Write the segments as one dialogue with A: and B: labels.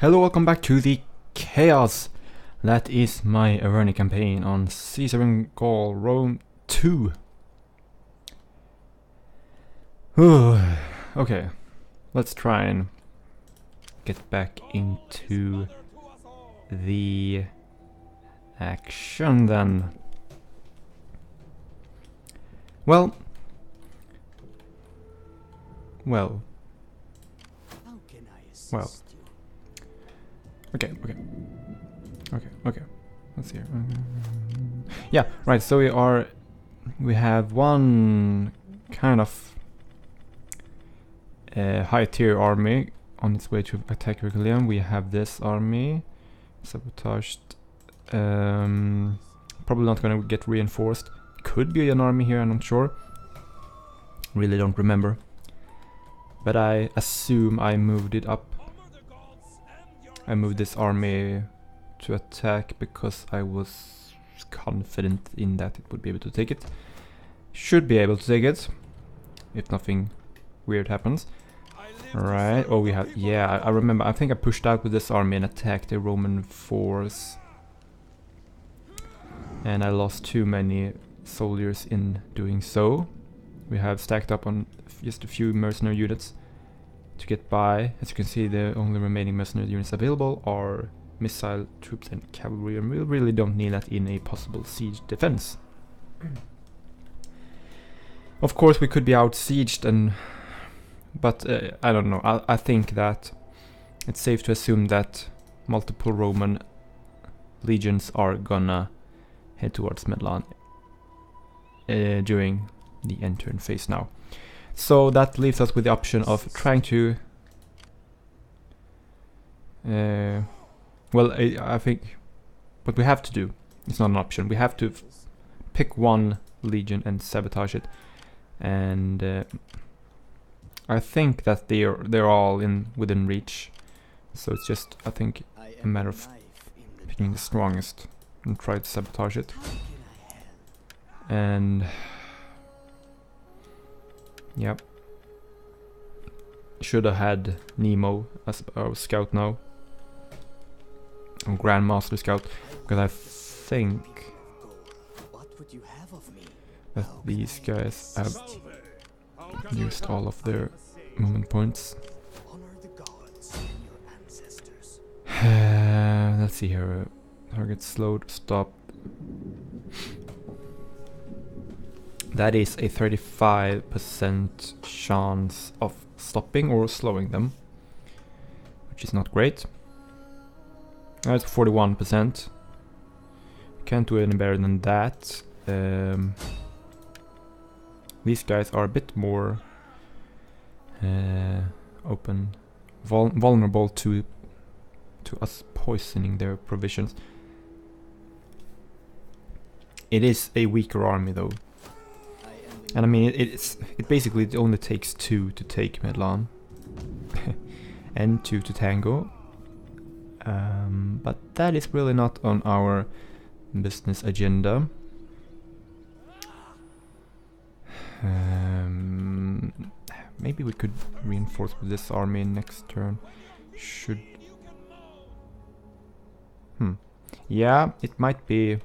A: Hello, welcome back to the Chaos. That is my Arverni campaign on C7 Gaul Rome 2. Okay, let's try and get back into the action then. Well. Okay. Let's see here. Yeah, right. So we have one kind of high tier army on its way to attack Regalium. We have this army sabotaged. Probably not gonna get reinforced. Could be an army here. I'm not sure. Really don't remember. But I assume I moved it up. I moved this army to attack because I was confident in that it would be able to take it. Should be able to take it, if nothing weird happens. Alright, oh we have, yeah, I remember, I think I pushed out with this army and attacked the Roman force. And I lost too many soldiers in doing so. We have stacked up on just a few mercenary units to get by. As you can see, the only remaining mercenary units available are missile troops and cavalry, and we really don't need that in a possible siege defense. Of course, we could be out-sieged, but I don't know. I think that it's safe to assume that multiple Roman legions are gonna head towards Medhlan during the end turn phase now. So that leaves us with the option of trying to I think what we have to do, it's not an option, we have to pick one legion and sabotage it, and I think that they're all within reach, so it's just, I think, a matter of picking the strongest and try to sabotage it. And yep, should have had Nemo as our scout now, or Grandmaster Scout, because I think that these guys have used all of their movement points. Let's see here, target slowed, stopped. That is a 35% chance of stopping or slowing them, which is not great. That's 41%. Can't do any better than that. These guys are a bit more vulnerable to us poisoning their provisions. It is a weaker army though. And I mean, it basically only takes 2 to take Medhlan and 2 to tango. But that is really not on our business agenda. Maybe we could reinforce with this army next turn. Yeah, it might be a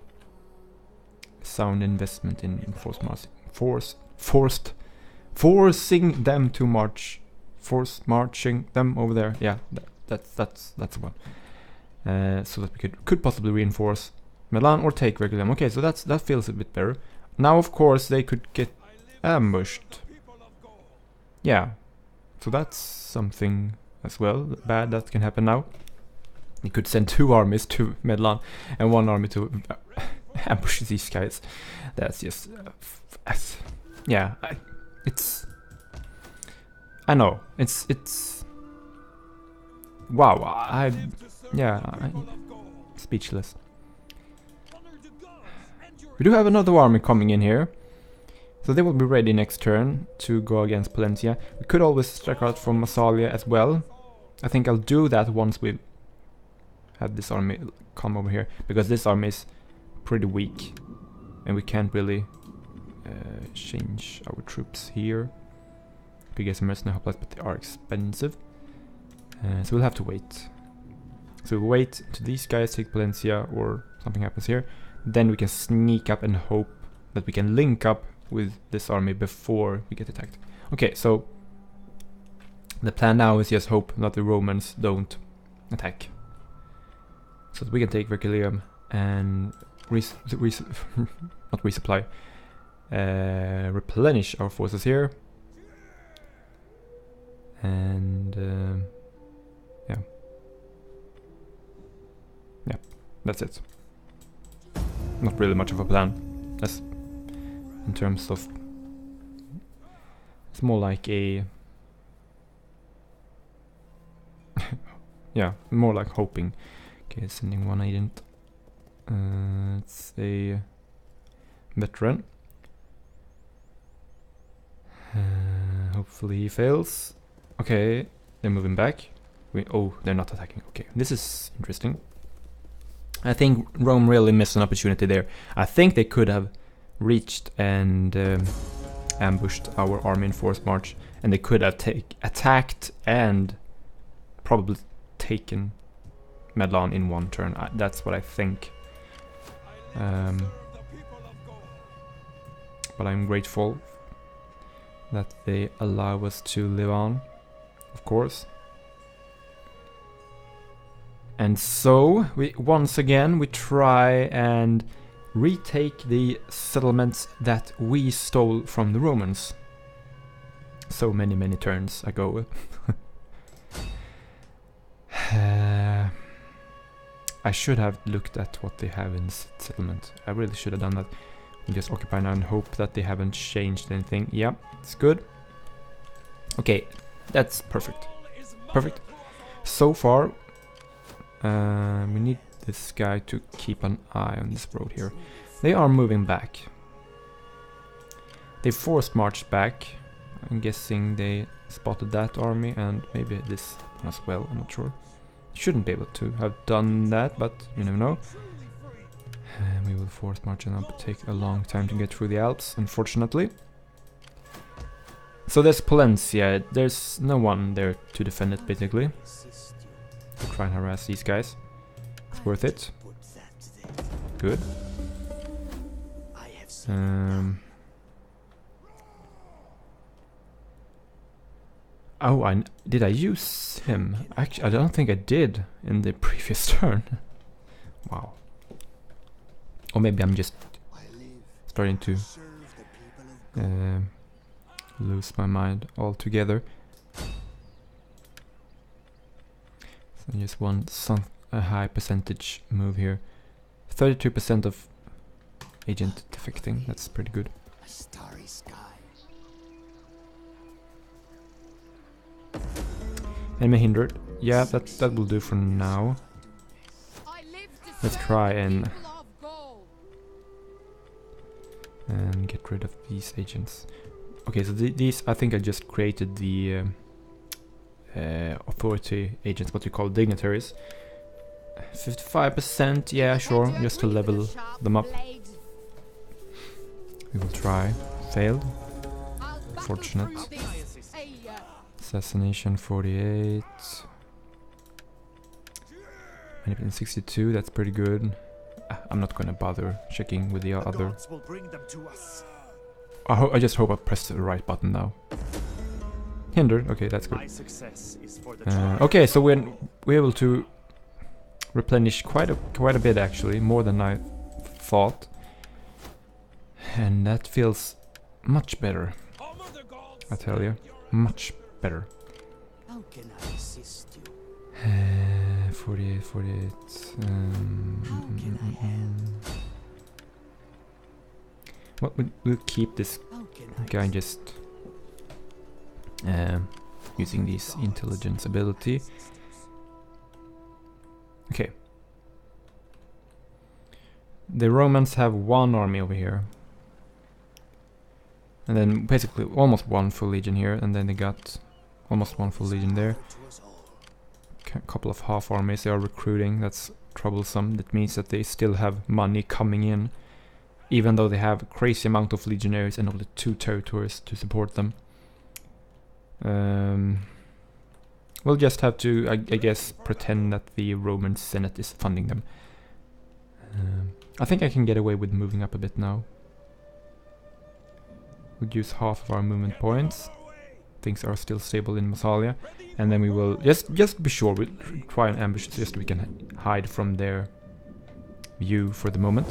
A: sound investment in forcing them to march, marching them over there. Yeah, that's the one. So that we could possibly reinforce Medhlan or take Regalium. Okay, so that feels a bit better. Now, of course, they could get ambushed. Yeah, so that's something as well bad that can happen now. You could send 2 armies to Medhlan and 1 army to ambush these guys. That's just yeah, I know, it's wow, I'm speechless. We do have another army coming in here, so they will be ready next turn to go against Palencia. We could always strike out from Massalia as well. I think I'll do that once we have this army come over here, because this army is pretty weak and we can't really change our troops here. Could get some mercenary hoplites, but they are expensive, so we'll have to wait. So wait till these guys take Palencia or something happens here. Then we can sneak up and hope that we can link up with this army before we get attacked. Okay, so the plan now is just hope that the Romans don't attack. So that we can take Verkelium and not resupply, replenish our forces here. And yeah, that's it. Not really much of a plan. That's in terms of, it's more like a yeah, more like hoping. Okay, sending one agent. It's a veteran. Hopefully he fails. Okay, they're moving back. Oh, they're not attacking. Okay, this is interesting. I think Rome really missed an opportunity there. I think they could have reached and ambushed our army in forced march, and they could have attacked and probably taken Medhlan in one turn. That's what I think. But I'm grateful that they allow us to live on, of course. And so, once again, we try and retake the settlements that we stole from the Romans. So many turns ago. I should have looked at what they have in this settlement. I really should have done that. We just occupy now and hope that they haven't changed anything. Yeah, it's good. Okay, that's perfect. Perfect. So far, we need this guy to keep an eye on this road here. They are moving back. They forced marched back. I'm guessing they spotted that army and maybe this as well, I'm not sure. Shouldn't be able to have done that, but you never know. We will force march and up, take a long time to get through the Alps, unfortunately. So there's Palencia, there's no one there to defend it, basically. We'll try and harass these guys. It's worth it. Good. Oh, did I use him? Actually, I don't think I did in the previous turn. Wow. Or maybe I'm just starting to lose my mind altogether. So I just want a high percentage move here. 32% of agent defecting. That's pretty good. Enemy hindered. Yeah, that will do for now. Let's try and get rid of these agents. Okay, so these, I think I just created the authority agents, what you call dignitaries. 55%, yeah, sure, just to level them up. We will try. Failed. Fortunate. Assassination 48. Manipulating 62, that's pretty good. I'm not gonna bother checking with the other. I just hope I pressed the right button now. Hindered, okay, that's good. Okay, so we're able to replenish quite a bit actually, more than I thought. And that feels much better, I tell you, much better.
B: How can I assist you?
A: 48. Well, we'll keep this guy just using this intelligence ability. Okay. The Romans have one army over here. And then basically almost one full legion here, and then they got almost one full legion there. A couple of half armies they are recruiting, that's troublesome. That means that they still have money coming in, even though they have a crazy amount of legionaries and only 2 territories to support them. We'll just have to, I guess, pretend that the Roman Senate is funding them. I think I can get away with moving up a bit now. We'll use half of our movement points. Things are still stable in Massalia. And then we will, just be sure, we'll try and ambush just so we can hide from their view for the moment.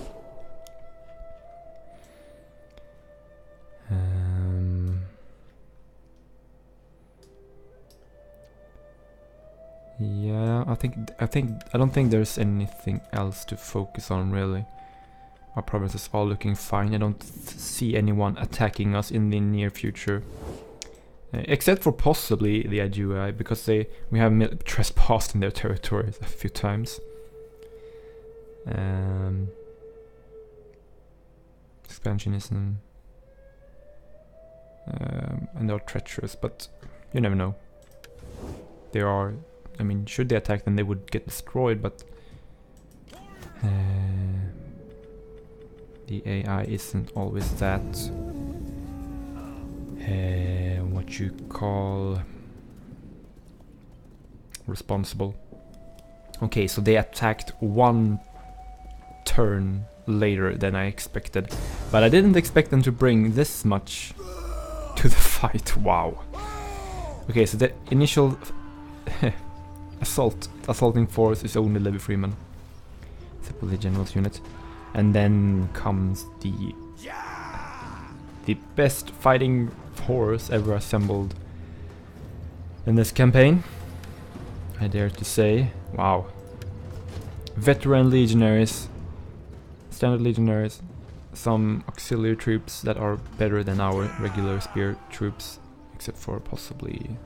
A: Yeah, I don't think there's anything else to focus on really. Our provinces are looking fine. I don't see anyone attacking us in the near future. Except for possibly the Aedui, because we have trespassed in their territories a few times. Expansionism. And they're treacherous, but you never know. They are, I mean, should they attack then they would get destroyed, but the AI isn't always that what you call responsible. Okay, so they attacked one turn later than I expected, but I didn't expect them to bring this much to the fight. Wow. Okay, so the initial assaulting force is only Levy Freeman, except the general's unit, and then comes the best fighting force ever assembled in this campaign, I dare to say. Wow. Veteran legionaries, standard legionaries, some auxiliary troops that are better than our regular spear troops, except for possibly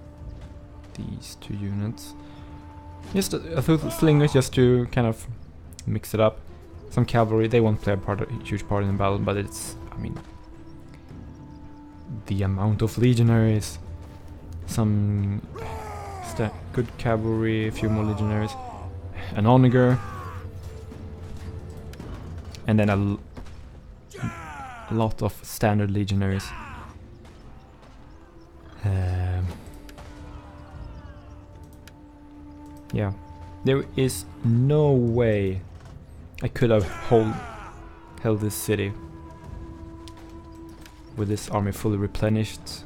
A: these two units. Just a few slingers just to kind of mix it up. Some cavalry, they won't play a huge part in the battle, but it's, I mean, the amount of legionaries, some good cavalry, a few more legionaries, an onager, and then a lot of standard legionaries. Yeah, there is no way I could have held this city with this army fully replenished.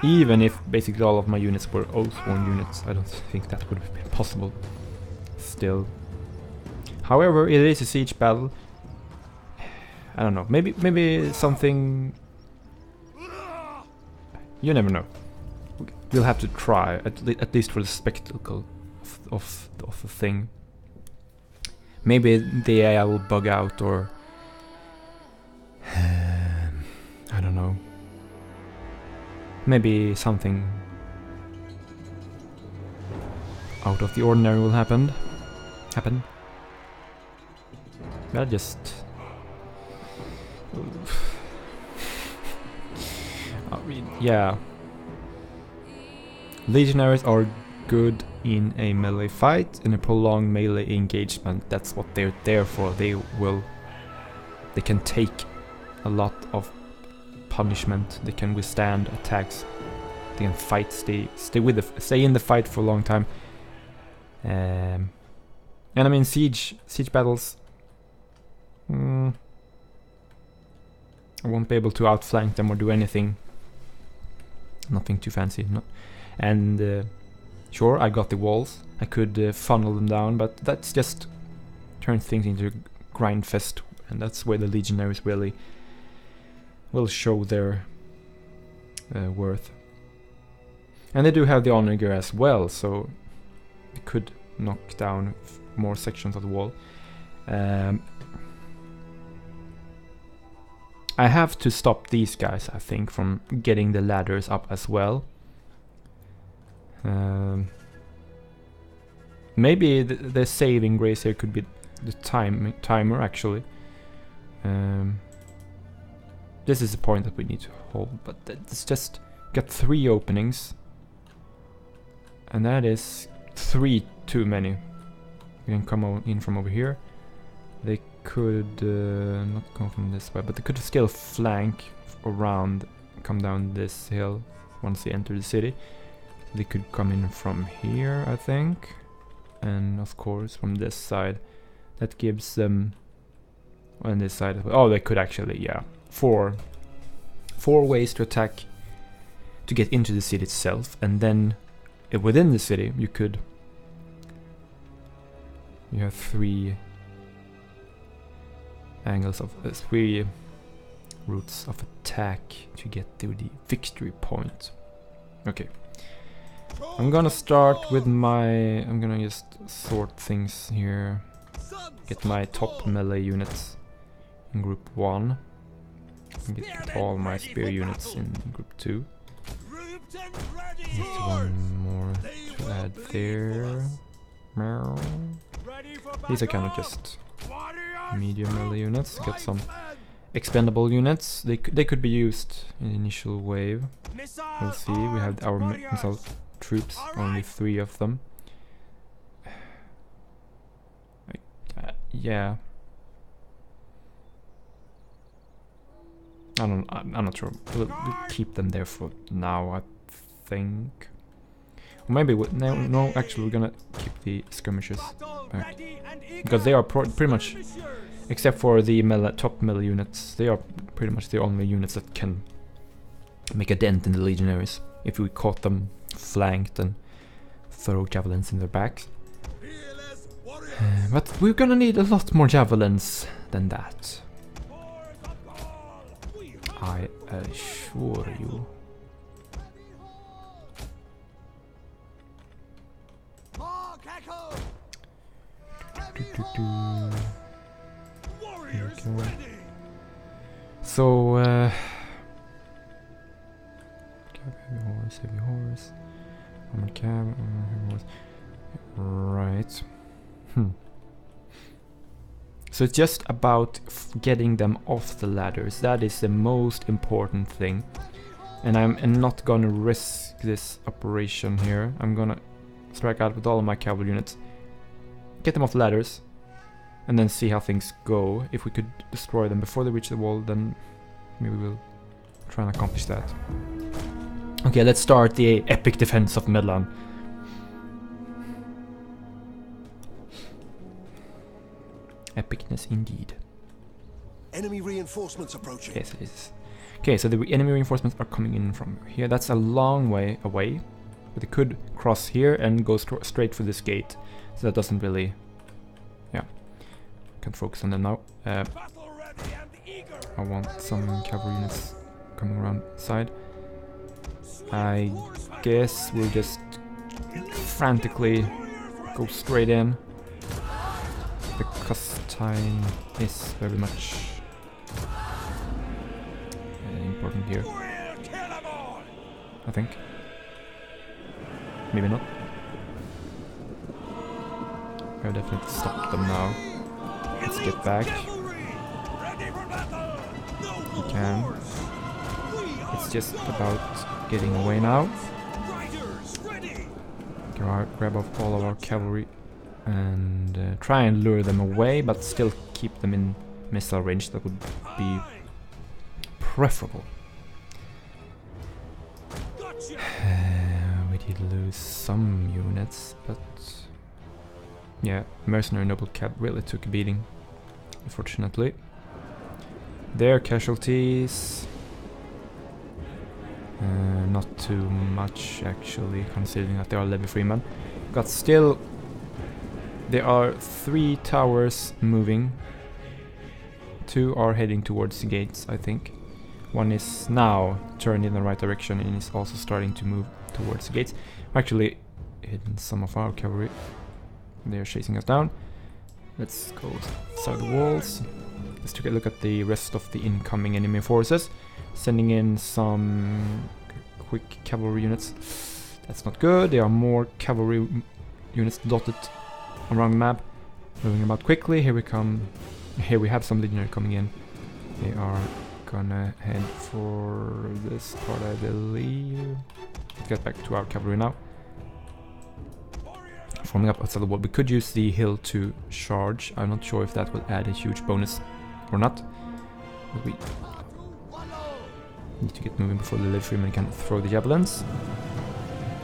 A: Even if basically all of my units were Oathsworn units, I don't think that would have been possible still. However, it is a siege battle. I don't know, maybe something... You never know. We'll have to try, at least for the spectacle of the thing. Maybe the AI will bug out, or I don't know. Maybe something out of the ordinary will happen. But just I mean, yeah. Legionaries are good in a melee fight, in a prolonged melee engagement. That's what they're there for. They can take a lot of punishment. They can withstand attacks. They can fight, stay in the fight for a long time. And I mean siege battles. I won't be able to outflank them or do anything. Nothing too fancy. No. And sure, I got the walls. I could funnel them down, but that's just turn things into a grind fest, and that's where the legionaries really will show their worth. And they do have the onager as well, so they could knock down more sections of the wall. I have to stop these guys, I think, from getting the ladders up as well. Maybe the saving grace here could be the timer, actually. This is the point that we need to hold, but it's just got 3 openings, and that is 3 too many. We can come in from over here. They could not come from this way, but they could still flank around, come down this hill, once they enter the city. They could come in from here, I think, and of course from this side. That gives them on this side. Oh, they could actually, yeah, four ways to attack to get into the city itself, and then within the city you have 3 angles of 3 routes of attack to get to the victory point. Okay. I'm gonna start with I'm gonna just sort things here. Get my top melee units in group 1. And get all my spear units in group 2. Get 1 more to add there. These are kind of just medium melee units. Get some expendable units. They could be used in the initial wave. We'll see. We have our missile troops, only 3 of them. Yeah. I'm not sure. We'll keep them there for now, I think. Or maybe no. Actually, we're gonna keep the skirmishers back because they are pretty much, except for the top melee units, they are pretty much the only units that can make a dent in the legionaries if we caught them flanked and throw javelins in their backs. But we're gonna need a lot more javelins than that, I assure you. Okay. So, heavy horse, armored cab, heavy horse. Right. So it's just about getting them off the ladders. That is the most important thing. And I'm not gonna risk this operation here. I'm gonna strike out with all of my cavalry units, get them off the ladders, and then see how things go. If we could destroy them before they reach the wall, then maybe we'll try and accomplish that. Okay, let's start the epic defense of Medhlan. Epicness indeed.
C: Enemy reinforcements approaching.
A: Yes, it is. Okay, so the enemy reinforcements are coming in from here. That's a long way away, but they could cross here and go straight for this gate. So that doesn't really, yeah, can't focus on them now. I want some cavalry units coming around side. I guess we'll just frantically go straight in. Because time is very much important here, I think. Maybe not. I'll definitely stop them now. Let's get back. We can. It's just about getting away now. Grab off all of our cavalry and try and lure them away, but still keep them in missile range. That would be preferable. We did lose some units, but yeah, mercenary noble cab really took a beating, unfortunately. Their casualties, not too much actually, considering that they are levy freemen. But still, there are 3 towers moving. 2 are heading towards the gates, I think. 1 is now turned in the right direction and is also starting to move towards the gates. Actually, hidden some of our cavalry. They're chasing us down. Let's go outside the walls. Let's take a look at the rest of the incoming enemy forces. Sending in some quick cavalry units. That's not good. There are more cavalry units dotted around the map, moving about quickly. Here we come. Here we have some legionary coming in. They are gonna head for this part, I believe. Let's get back to our cavalry now. Forming up outside the wall. We could use the hill to charge. I'm not sure if that will add a huge bonus or not. But Need to get moving before the Livreymen can throw the javelins.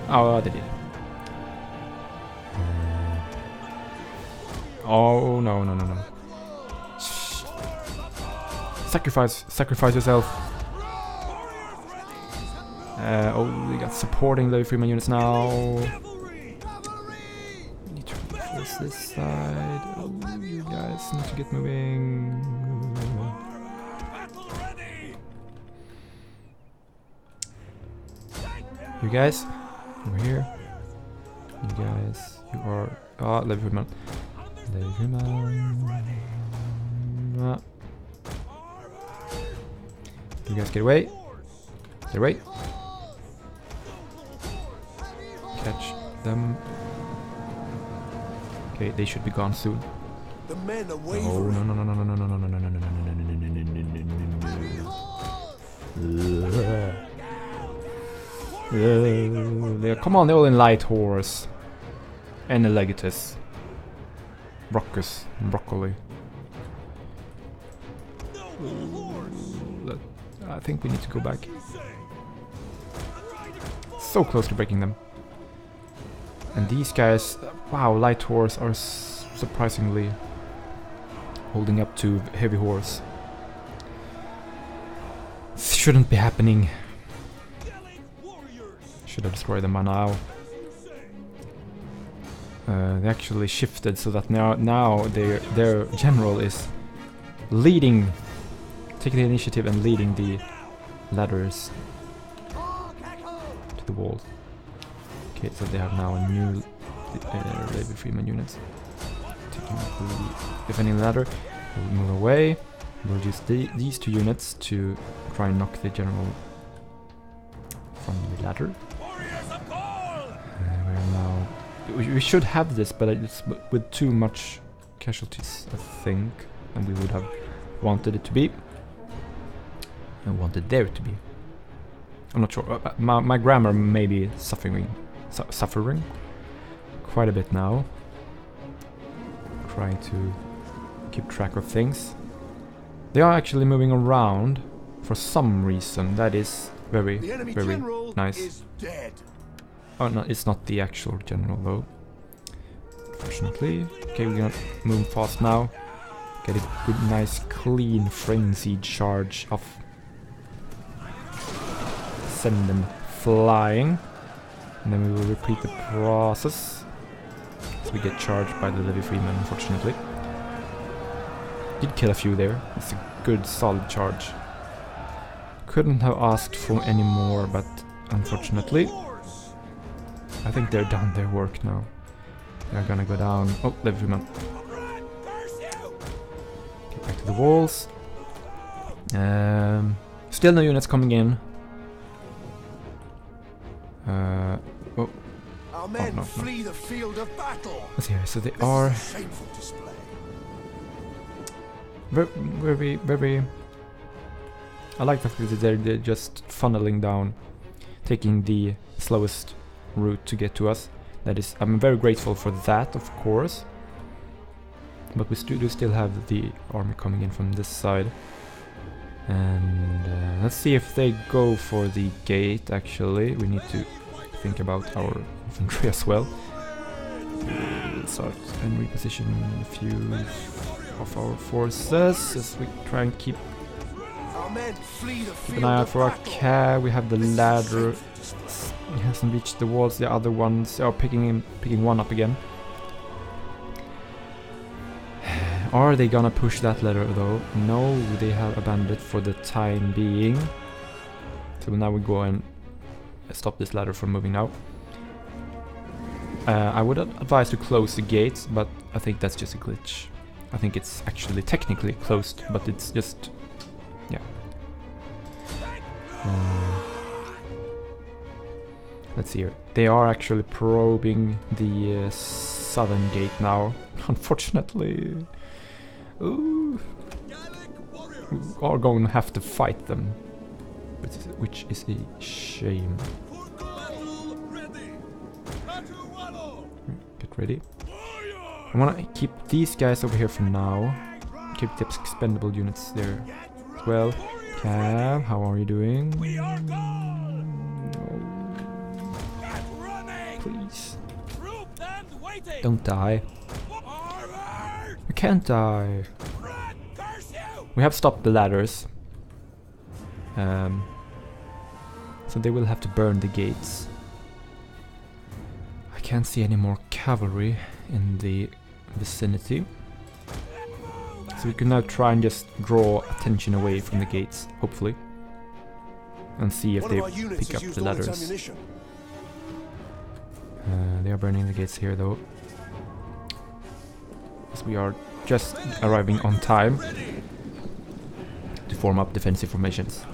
A: Oh, they did. Oh, no. Sacrifice yourself. Oh, we got supporting Livreymen units now. Need to reinforce this side. Oh, you guys need to get moving. You guys, over here. You guys, you are... Ah, Livreymen. You guys get away. Get away. Catch them. Okay, they should be gone soon.
C: The men are
A: Oh
C: wavering.
A: no. Come on, they're all in light horse. And a legatus. Brockus. Broccoli. I think we need to go back. So close to breaking them. And these guys, wow, light horse are surprisingly holding up to heavy horse. This shouldn't be happening. Should have destroyed them by now. They actually shifted so that now their general is leading, taking the initiative and leading the ladders to the walls. Okay, so they have now a new Livreymen units. Taking up the defending the ladder. We'll move away. We'll use these two units to try and knock the general from the ladder. We're now... We should have this, but it's with too much casualties, I think, and we would have wanted it to be. And wanted there to be. I'm not sure. My grammar may be suffering quite a bit now. Trying to keep track of things. They are actually moving around for some reason. That is very nice.
C: Is dead.
A: Oh no, it's not the actual general though. Unfortunately. Okay, we're gonna move fast now. Get a good, nice, clean frenzied charge off. Send them flying. And then we will repeat the process. So we get charged by the Livreymen, unfortunately. Did kill a few there. It's a good, solid charge. Couldn't have asked for any more, but unfortunately, I think they're done their work now. They're gonna go down. Oh, Livreymen. Get back to the walls. Still no units coming in. Oh.
C: Our men
A: no.
C: flee the field of battle.
A: Let's see here. So they
C: This
A: are
C: is a shameful display.
A: very. I like the fact that they're just funneling down, taking the slowest route to get to us. That is, I'm very grateful for that, of course. But we do still have the army coming in from this side. And let's see if they go for the gate, actually. We need to think about our infantry as well. We'll start and reposition a few of our forces as we try and keep an eye out for our cat. We have the ladder. He hasn't reached the walls. The other ones are picking one up again. Are they gonna push that ladder though? No, they have abandoned it for the time being. So now we go and stop this ladder from moving now. I would advise to close the gates, but I think that's just a glitch. I think it's actually technically closed, but it's just... yeah. Let's see here. They are actually probing the southern gate now, unfortunately. Ooh. We are going to have to fight them, which is a shame. Get ready. I want to keep these guys over here for now. Keep the expendable units there as well. Cav, how are you doing?
B: We are gone. Get running.
A: Please,
B: Troop and waiting.
A: don't die.
B: Forward.
A: I can't die.
B: Run, curse you.
A: We have stopped the ladders. So they will have to burn the gates. I can't see any more cavalry in the vicinity. So we can now try and just draw attention away from the gates, hopefully. And see if
C: One
A: they
C: of our units
A: pick
C: has
A: up
C: used
A: the
C: all its
A: ladders.
C: ammunition.
A: They are burning the gates here though. As we are just arriving on time to form up defensive formations.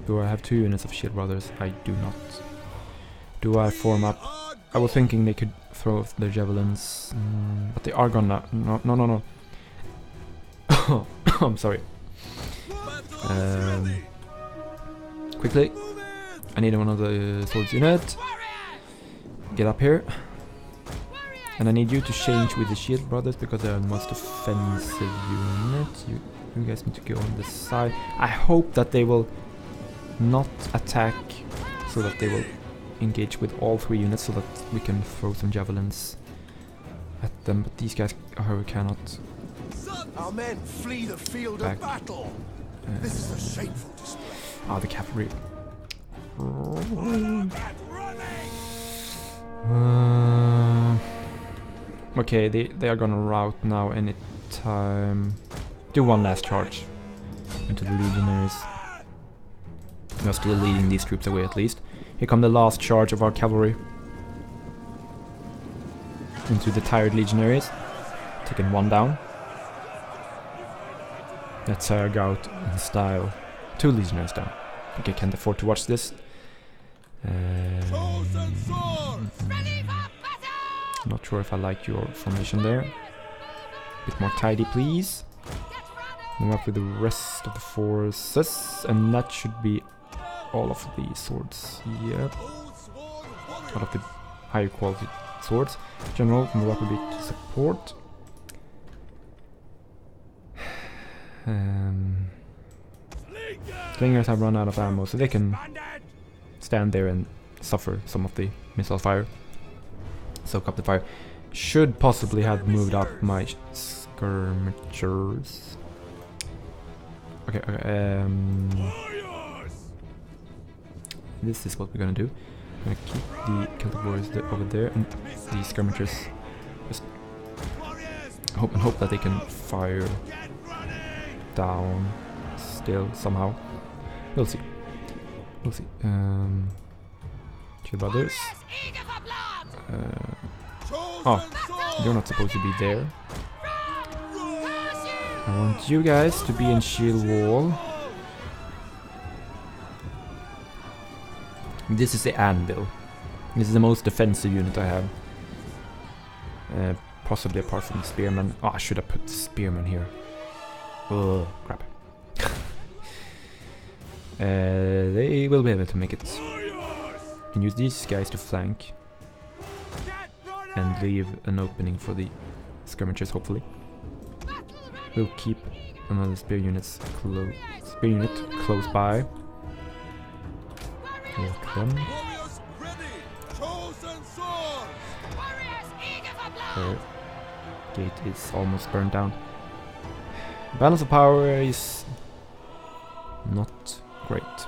A: Do I have 2 units of shield brothers? I do not. Do I form up? I was thinking they could throw their javelins, but they are gonna. No. I'm sorry. Quickly, I need one of the swords unit. Get up here. And I need you to change with the shield brothers because they're the most offensive unit. You guys need to go on this side. I hope that they will not attack, so that they will engage with all 3 units, so that we can throw some javelins at them. But these guys, however, cannot.
C: Our men flee the field
A: Back.
C: of battle. This is a shameful display.
A: Ah, the cavalry.
B: Get running.
A: Okay, they are gonna rout now any time. Do one last charge into the legionaries. We are still leading these troops away at least. Here come the last charge of our cavalry. Into the tired legionaries. Taking 1 down. Let's go out in style. 2 legionaries down. Okay, I can't afford to watch this. Not sure if I like your formation there. Bit more tidy, please. Move up with the rest of the forces, and that should be all of the swords. Yep. All of the higher quality swords. General, move up a bit to support. Slingers have run out of ammo, so they can stand there and suffer some of the missile fire. Soak up the fire. Should possibly have moved up my skirmishers. Okay, this is what we're gonna do. I'm gonna keep the Celtic warriors over there, and the skirmishers just hope that they can fire down still somehow. We'll see. We'll see. Two brothers. Oh, you're not supposed to be there. I want you guys to be in shield wall. This is the anvil. This is the most defensive unit I have. Possibly apart from the spearman. Oh, I should have put the spearman here. Oh, crap. They will be able to make it. And use these guys to flank. And leave an opening for the skirmishers, hopefully. We'll keep another spear unit close by. Walk them. Their gate is almost burned down. Balance of power is not great,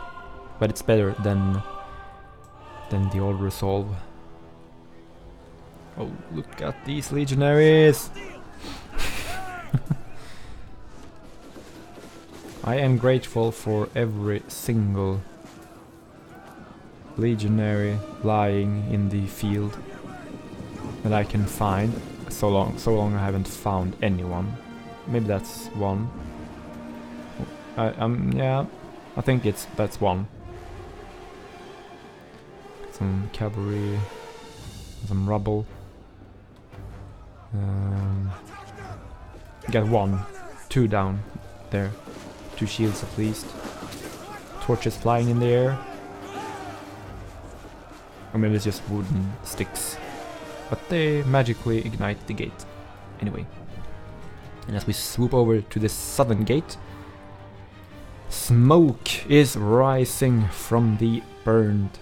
A: but it's better than the old resolve. Oh, look at these legionaries! I am grateful for every single legionary lying in the field that I can find. So long I haven't found anyone. Maybe that's one. Yeah, I think that's one. Some cavalry, some rubble. Got 2 down there. 2 shields at least. Torches flying in the air. Or maybe it's just wooden sticks. But they magically ignite the gate. Anyway. And as we swoop over to the southern gate, smoke is rising from the burned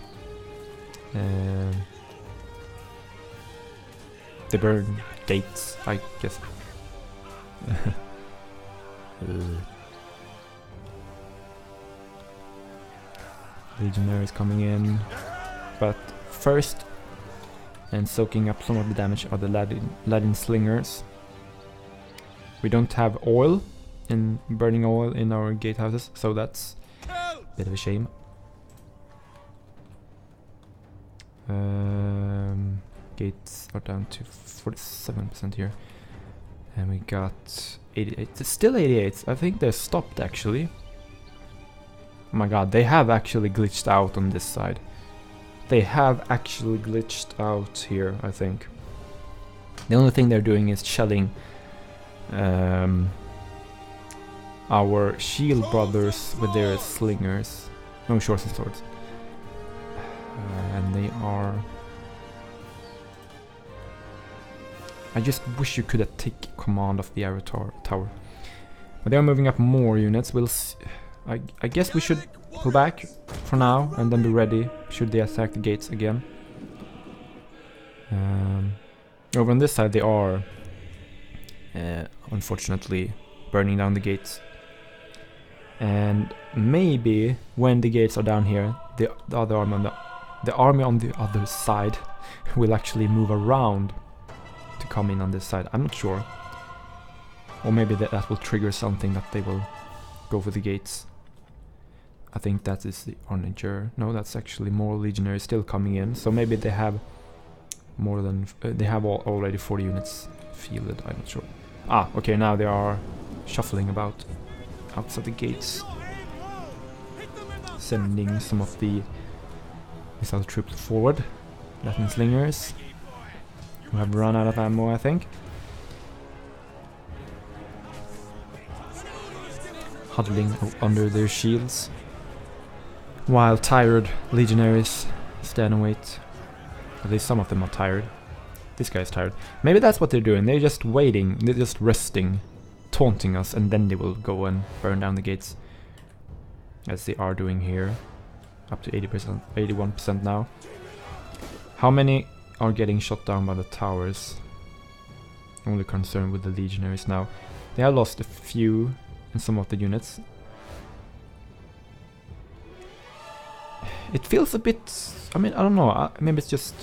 A: gates, I guess. Legionaries coming in, but first, and soaking up some of the damage, are the Ladin slingers. We don't have burning oil in our gatehouses, so that's a bit of a shame. Gates are down to 47% here, and we got 88. It's still 88. I think they're stopped actually. Oh my god, they have actually glitched out on this side. They have actually glitched out here, I think. The only thing they're doing is shelling our shield brothers with their slingers. No, swords and swords. And they are... I just wish you could take command of the arrow tower. But they are moving up more units. We'll see. I guess we should pull back for now and then be ready should they attack the gates again. Over on this side they are unfortunately burning down the gates. And maybe when the gates are down here, the other army on the other side will actually move around to come in on this side. I'm not sure. Or maybe that will trigger something that they will go for the gates. I think that is the onager. No, that's actually more legionaries still coming in. So maybe they have more than... they have already 40 units fielded, I'm not sure. Ah, okay, now they are shuffling about outside the gates. Sending some of the missile troops forward. Latin slingers, who have run out of ammo, I think. Huddling under their shields, while tired legionaries stand and wait. At least some of them are tired. This guy is tired. Maybe that's what they're doing. They're just waiting. They're just resting, taunting us, and then they will go and burn down the gates, as they are doing here. Up to 80%, 81% now. How many are getting shot down by the towers? Only concerned with the legionaries now. They have lost a few in some of the units. It feels a bit... I mean, I don't know. Maybe it's just...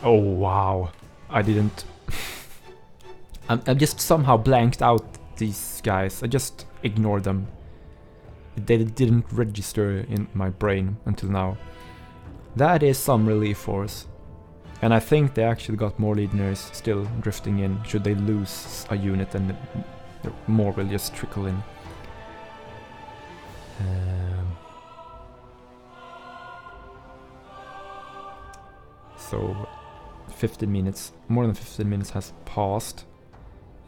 A: Oh, wow. I didn't... I just somehow blanked out these guys. I just ignored them. They didn't register in my brain until now. That is some relief for us. And I think they actually got more legionaries still drifting in. Should they lose a unit, then more will just trickle in. So 15 minutes, more than 15 minutes has passed.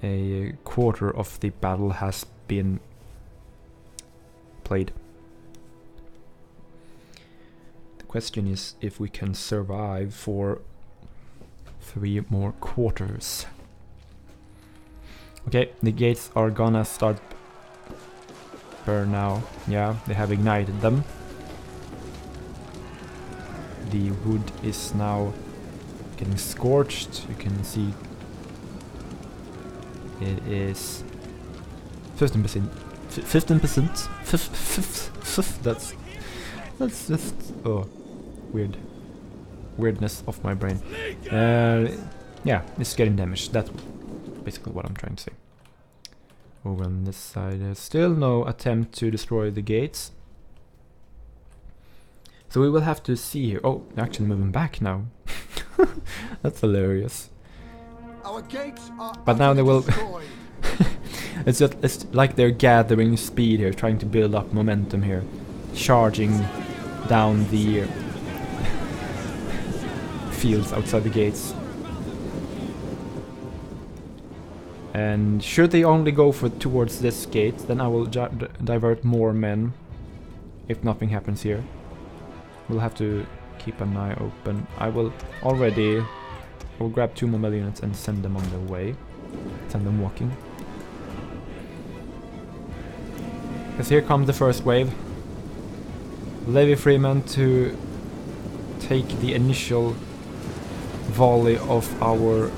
A: A quarter of the battle has been played. The question is if we can survive for 3 more quarters. Okay, the gates are gonna start burn now. Yeah, they have ignited them. The wood is now getting scorched. You can see it is 15%. 15%. That's just weird. Weirdness of my brain. Yeah, it's getting damaged. That's basically what I'm trying to say. Over on this side, there's still no attempt to destroy the gates. So we will have to see here. Oh, they're actually moving back now. That's hilarious.
C: Our gates are
A: but now they will...
C: destroyed.
A: it's like they're gathering speed here, trying to build up momentum here. Charging down the fields outside the gates. And should they only go towards this gate, then I will divert more men if nothing happens here. We'll have to keep an eye open. I will already I will grab 2 more melee units and send them on their way. Send them walking. Because here comes the first wave. Levy Freeman to take the initial volley of our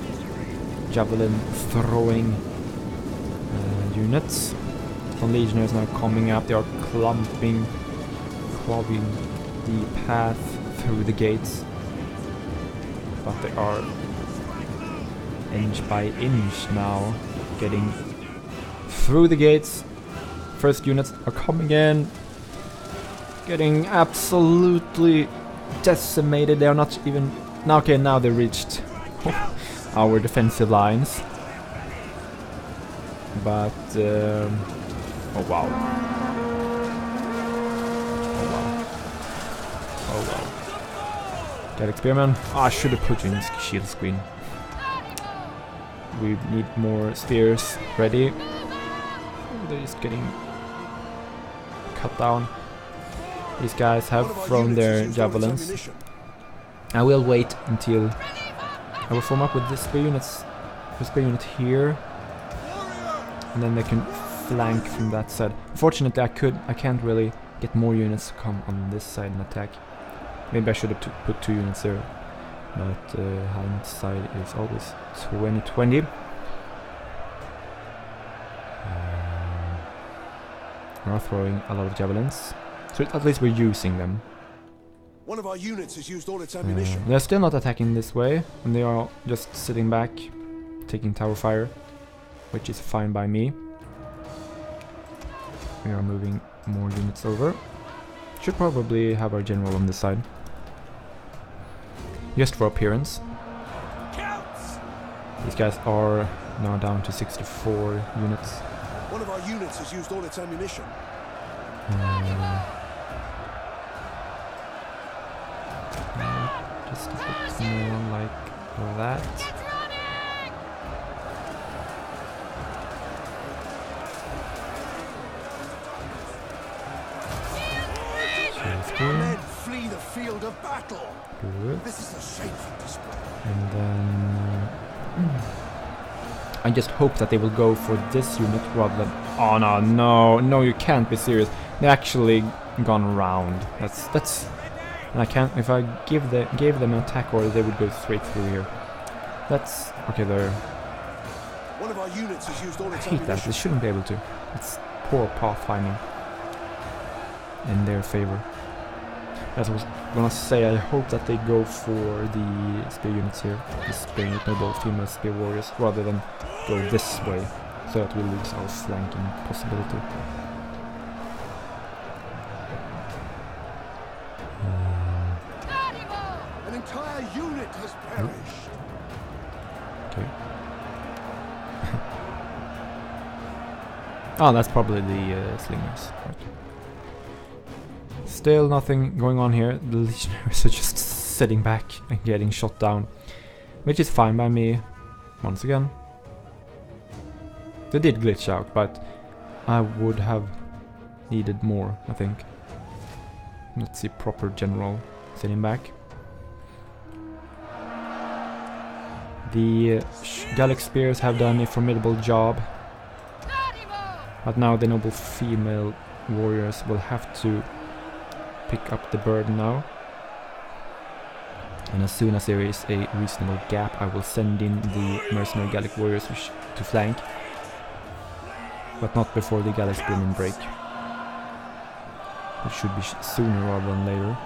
A: javelin throwing units. Some legionnaires now coming up. They are clogging the path through the gates, but they are inch by inch now getting through the gates. First units are coming in, getting absolutely decimated. They are not even now. Okay, now they reached our defensive lines, but oh wow. Oh wow. Gallic Spearman. Oh, I should have put you in shield screen. We need more spears ready. They're just getting cut down. These guys have thrown their javelins. I will wait until I will form up with the spear units. The spear unit here, and then they can flank from that side. Unfortunately, I can't really get more units to come on this side and attack. Maybe I should have put 2 units there, but hindsight is always 20/20. We are throwing a lot of javelins, so at least we're using them.
C: One of our units has used all its ammunition.
A: They're still not attacking this way, and they are just sitting back, taking tower fire, which is fine by me. We are moving more units over. Should probably have our general on this side, just for appearance. These guys are now down to 64 units.
C: One of our units has used all its ammunition.
A: Just a bit more like that.
C: Men flee the field of battle.
A: Good.
C: This is a shameful display.
A: And then I just hope that they will go for this unit rather than. Oh no, you can't be serious. They actually gone around. That's. And I can't. If I gave them an attack order, they would go straight through here. That's okay. They're.
C: One of our units has used all
A: I
C: its
A: hate that.
C: ammunition.
A: They shouldn't be able to. It's poor pathfinding in their favor. As I was gonna say, I hope that they go for the spear units here. The spear unit, noble female spear warriors, rather than go this way, so that we lose our flanking possibility.
C: An entire unit has perished.
A: Okay. Oh, that's probably the slingers. Right. Still nothing going on here. The legionaries are just sitting back and getting shot down, which is fine by me. Once again, they did glitch out, but I would have needed more, I think. Let's see, proper general sitting back. The Gallic spears have done a formidable job, but now the noble female warriors will have to pick up the burden now. And as soon as there is a reasonable gap, I will send in the mercenary Gallic warriors to flank, but not before the Gallic spearmen break. It should be sooner rather than later.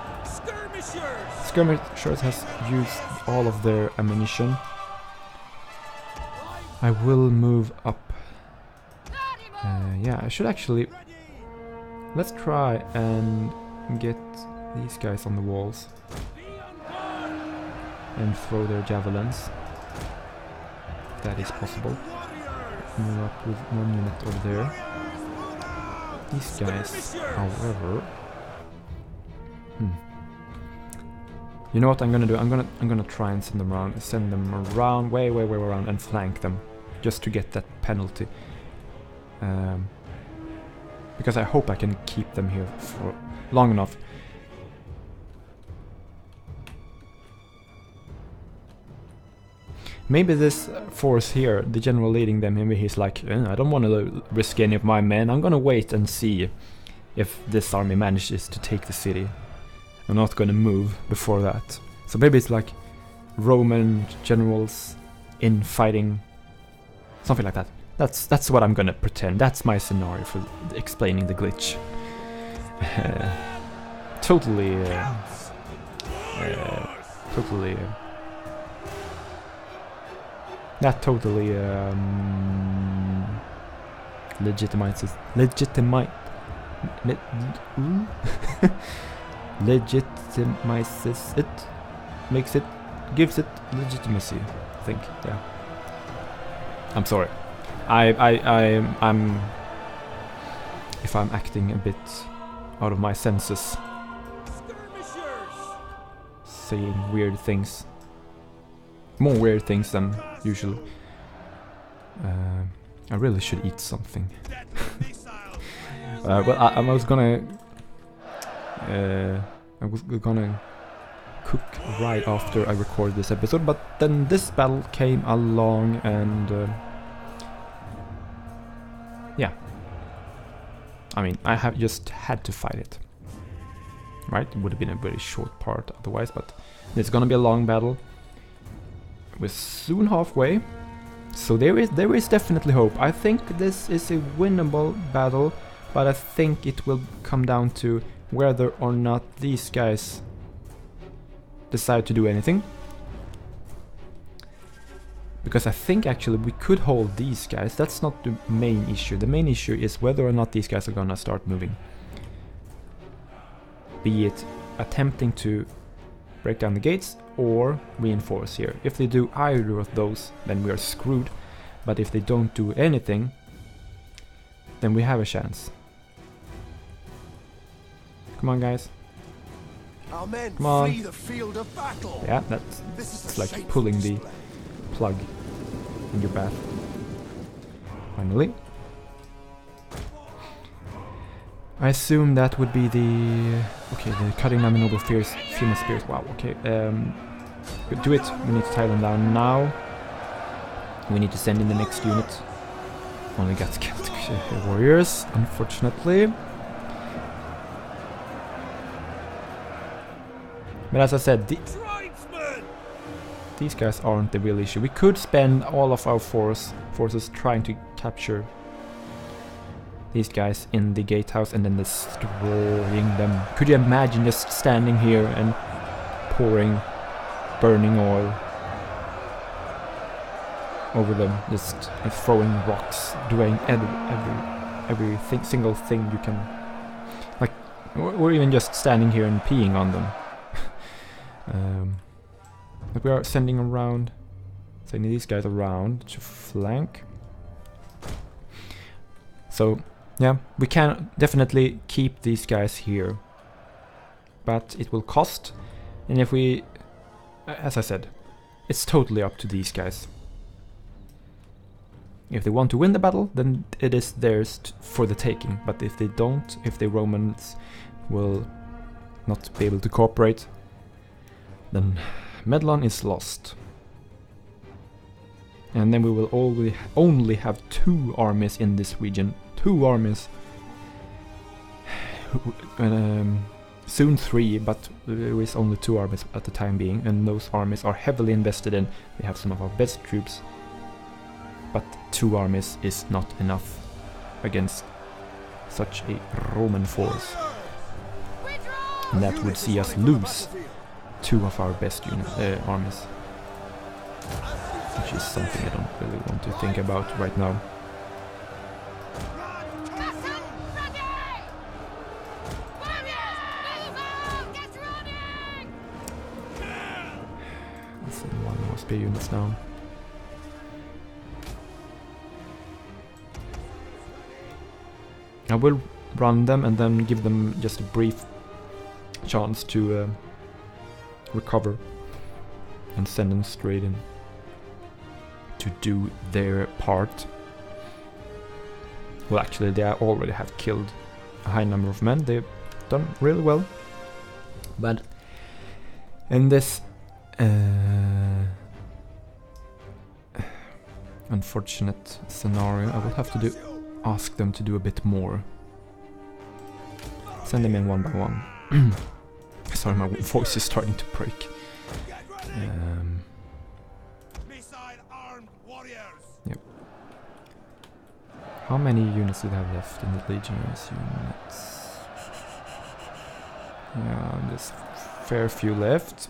A: Skirmishers has used all of their ammunition. I will move up. Yeah, I should actually. Let's try and get these guys on the walls and throw their javelins. If that is possible. Move up with 1 unit over there. These guys, however. You know what I'm gonna do? I'm gonna try and send them around, way around, and flank them, just to get that penalty. Because I hope I can keep them here for long enough. Maybe this force here, the general leading them, maybe he's like, I don't want to risk any of my men. I'm gonna wait and see if this army manages to take the city. I'm not gonna move before that. So maybe it's like Roman generals in fighting, something like that. That's what I'm gonna pretend. That's my scenario for explaining the glitch. Totally, that totally legitimizes it, makes it, gives it legitimacy. I think, yeah. I'm sorry. I'm if I'm acting a bit out of my senses, saying weird things, more weird things than usual. I really should eat something. Well, I was gonna cook right after I recorded this episode, but then this battle came along and yeah. I mean, I have just had to fight it. Right? It would have been a very short part otherwise, but it's gonna be a long battle. We're soon halfway, so there is definitely hope. I think this is a winnable battle, but I think it will come down to whether or not these guys decide to do anything. Because I think actually we could hold these guys. That's not the main issue. The main issue is whether or not these guys are gonna start moving. Be it attempting to break down the gates or reinforce here. If they do either of those, then we are screwed. But if they don't do anything, then we have a chance. Come on, guys.
C: Our men
A: Come on.
C: flee the field of battle.
A: Yeah,
C: This is
A: it's
C: a
A: like
C: shameful
A: pulling the
C: display.
A: plug in your bath. Finally. I assume that would be the... Okay, the cutting down the noble female spears. Wow, okay. Do it. We need to tie them down now. We need to send in the next unit. Only got Celtic warriors, unfortunately. But as I said, these guys aren't the real issue. We could spend all of our forces trying to capture these guys in the gatehouse and then destroying them. Could you imagine just standing here and pouring burning oil over them, just throwing rocks, doing every single thing you can, like, or even just standing here and peeing on them. But we are sending these guys around to flank. So yeah, we can definitely keep these guys here, but it will cost. And if we, as I said, it's totally up to these guys. If they want to win the battle, then it is theirs for the taking. But if they don't, if the Romans will not be able to cooperate, then Medhlan is lost. And then we will only have 2 armies in this region. 2 armies. Soon 3, but there is only 2 armies at the time being, and those armies are heavily invested in. We have some of our best troops, but 2 armies is not enough against such a Roman force. And that would see us lose 2 of our best armies, which is something I don't really want to think about right now. Let's send 1 more spear units now. I will run them and then give them just a brief chance to recover and send them straight in to do their part. Well, actually they already have killed a high number of men. They've done really well, but in this unfortunate scenario. I will have to ask them to do a bit more. Send them in one by one. Sorry, my voice is starting to break.
B: Missile-armed warriors.
A: Yep. How many units do they have left in the Legionnaires units? Yeah, there's a fair few left,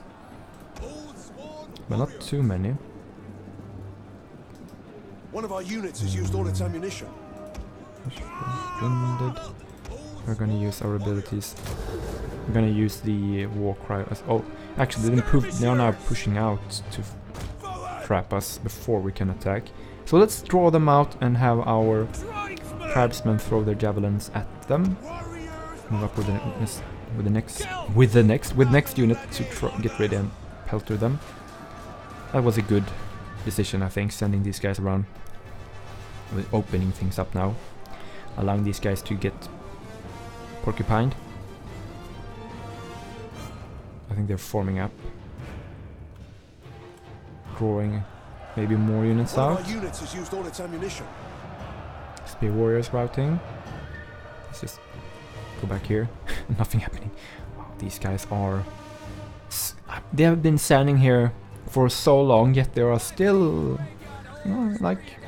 A: but not too many.
C: One of our units has used all its ammunition.
A: Wounded. We're gonna use our abilities. We're gonna use the war cry as actually they are now pushing out to trap us before we can attack. So let's draw them out and have our tribesmen throw their javelins at them. Move up with the next unit to get ready and pelter them. That was a good decision, I think, sending these guys around. We're opening things up now, allowing these guys to get porcupined. I think they're forming up, drawing maybe more units out.
C: Our units has used all its ammunition.
A: Spear warriors routing. Let's just go back here. Nothing happening. Wow, these guys are... They have been standing here for so long, yet they are still like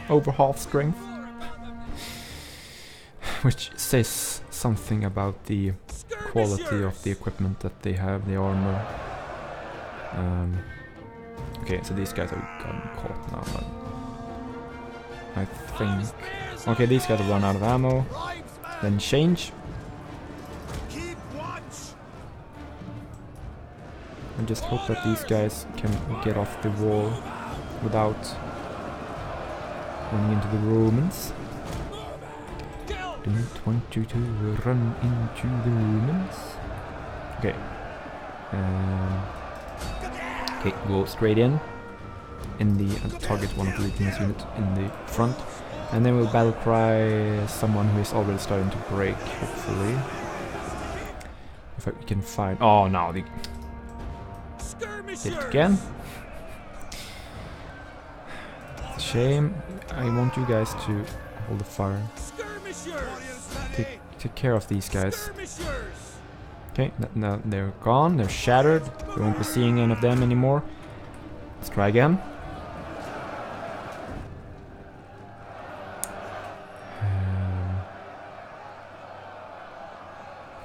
A: over half strength. Which says something about the quality of the equipment that they have, the armor. Okay, so these guys have gotten caught now. I think... Okay, these guys have run out of ammo. Then change. And just hope that these guys can get off the wall without running into the Romans. Don't want you to run into the Romans. Okay. Okay, go straight in the target one of the Legionnaires unit in the front, and then we'll battle cry someone who is already starting to break. Hopefully, if we can find. Oh, now they did it again. It's a shame. I want you guys to hold the fire. Take care of these guys. Okay, now they're gone. They're shattered. We won't be seeing any of them anymore. Let's try again.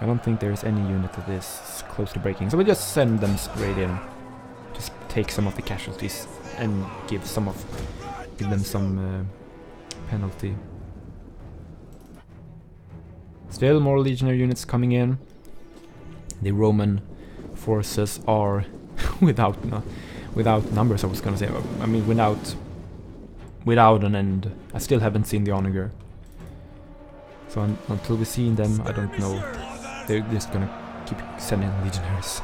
A: I don't think there's any unit that is close to breaking, so we just send them straight in. Just take some of the casualties and give them some penalty. Still more legionary units coming in. The Roman forces are without numbers. I was gonna say. I mean, without an end. I still haven't seen the onager. So until we see them, I don't know. They're just gonna keep sending legionaries.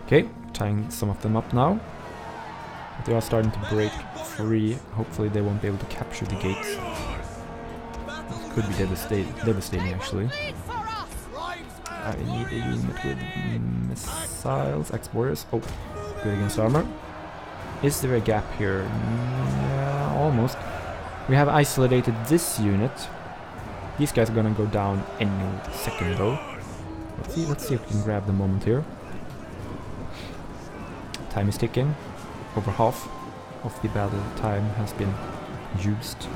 A: Okay, tying some of them up now. But they are starting to break free. Hopefully they won't be able to capture the gates. It could be devastating actually. I need a unit with missiles. Axe-warriors. Oh, good against armor. Is there a gap here? Yeah, almost. We have isolated this unit. These guys are gonna go down any second though. Let's see if we can grab the moment here. Time is ticking. Over half of the battle time has been used.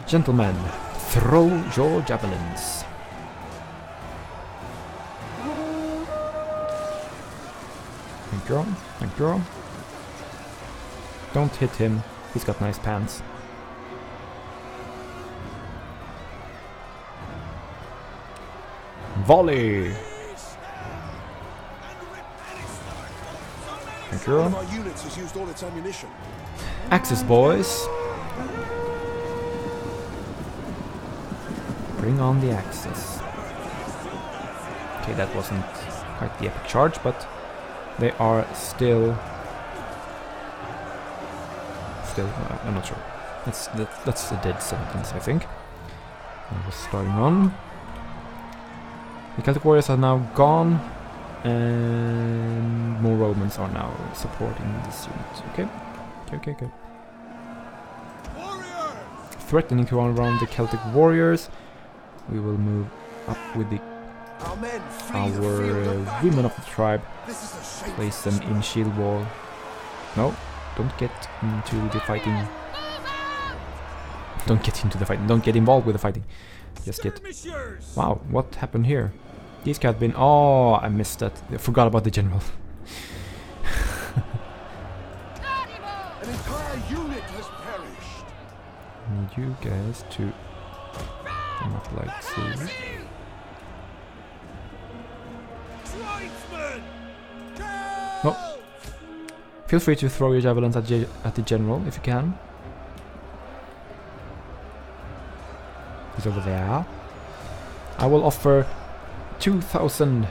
A: Gentlemen, throw your javelins. Thank you. Thank you. Don't hit him. He's got nice pants. Volley. Thank you.
C: One of our units has used all its ammunition.
A: Axis, boys. Bring on the Axis. Okay, that wasn't quite the epic charge, but they are still. I'm not sure. That's a dead sentence, I think. I was starting on. The Celtic warriors are now gone, And more Romans are now supporting this unit. Okay. Okay.
B: Warriors!
A: Threatening to run around the Celtic warriors. We will move up with
C: Our men flee
A: our
C: the field of battle.
A: women of the tribe.
C: This is a shame.
A: Place them in shield wall. No, don't get into the fighting. Don't get into the fighting. Don't get involved with the fighting. Just get.
B: Skirmishers!
A: Wow, what happened here? These guys have been. Oh, I missed that. I forgot about the general.
C: An entire unit has perished.
A: Need you guys to come up like so.
B: Tribesmen!
A: No. Feel free to throw your javelins at the general if you can. He's over there. I will offer 2,000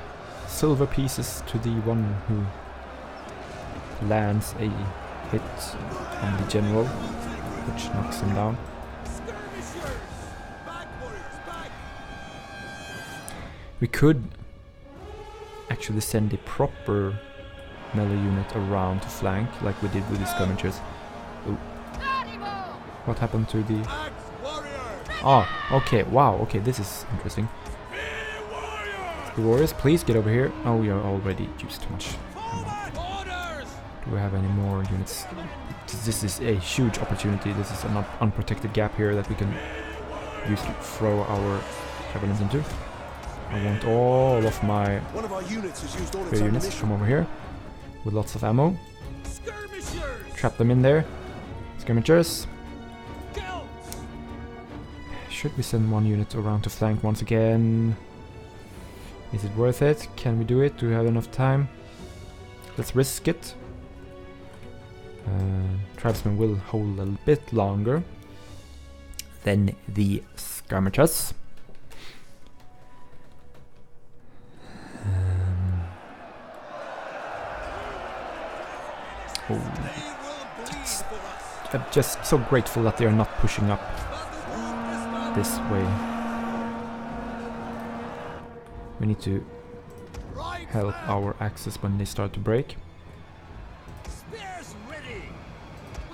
A: silver pieces to the one who lands a hit on the general, which knocks him down.
B: Skirmishers! Back, warriors, back!
A: We could actually send a proper melee unit around to flank, like we did with the skirmishers. Ooh. What happened to the...
B: Axe warriors!
A: Oh, okay, wow, okay, this is interesting. The warriors, please get over here. Oh, we are already used too much.
B: Forward! Orders!
A: Do we have any more units? This is a huge opportunity. This is an unprotected gap here that we can use to throw our javelins into. I want all of my
C: One of our units has used all its
A: spear units to
C: ammunition.
A: come over here with lots of ammo.
B: Skirmishers!
A: Trap them in there. Skirmishers.
B: Gaul!
A: Should we send one unit around to flank once again? Is it worth it? Can we do it? Do we have enough time? Let's risk it. Tribesmen will hold a bit longer than the skirmishers.
B: They will bleed for us!
A: I'm just so grateful that they are not pushing up this way. We need to
B: Right
A: help
B: back!
A: our axes when they start to break.
B: Spears ready!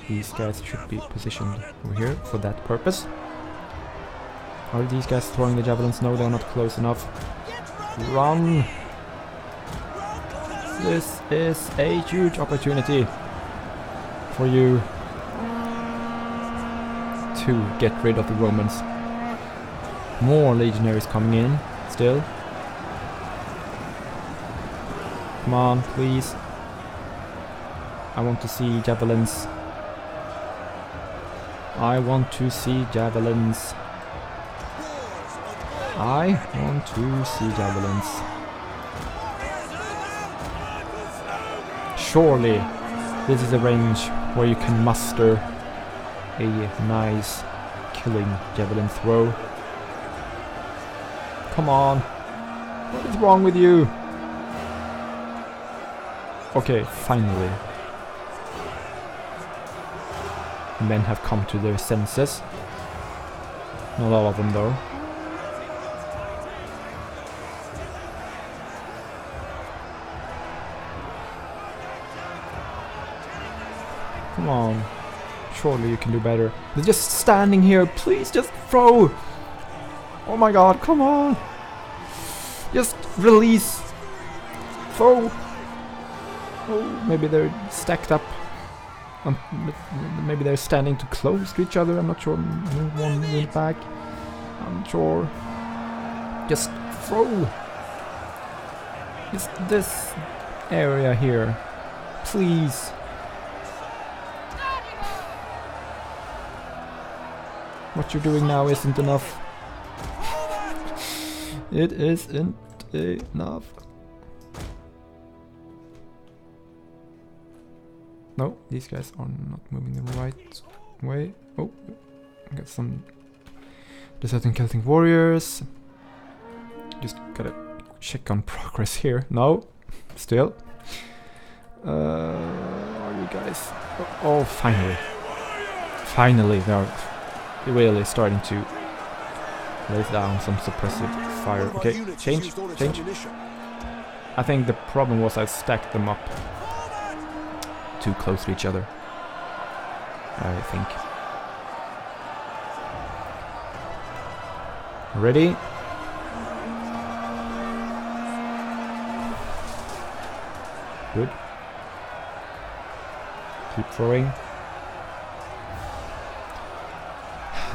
A: These guys should be positioned over here for that purpose. Are these guys throwing the javelins? No, they're not close enough. Run! This is a huge opportunity for you to get rid of the Romans. More legionaries coming in still. Come on, please. I want to see javelins. I want to see javelins. I want to see javelins. Surely this is a range where you can muster a nice killing javelin throw. Come on. What is wrong with you? Okay, finally. Men have come to their senses. Not all of them though. Come on. Surely you can do better. They're just standing here. Please just throw. Oh my god, come on. Just release. Throw. Oh, maybe they're stacked up. Maybe they're standing too close to each other. I'm not sure. One went back. I'm sure. Just throw. Just this area here. Please. What you're doing now isn't enough. It isn't enough. No, these guys are not moving the right way. Oh, I got some deserting Celtic warriors. Just gotta check on progress here. No, still. Are you guys? Oh, finally. Finally, they're really starting to lay down some suppressive fire.
C: One of our
A: Okay,
C: units has
A: change,
C: used all its
A: change.
C: ammunition.
A: I think the problem was I stacked them up too close to each other. I think. Ready? Good. Keep throwing.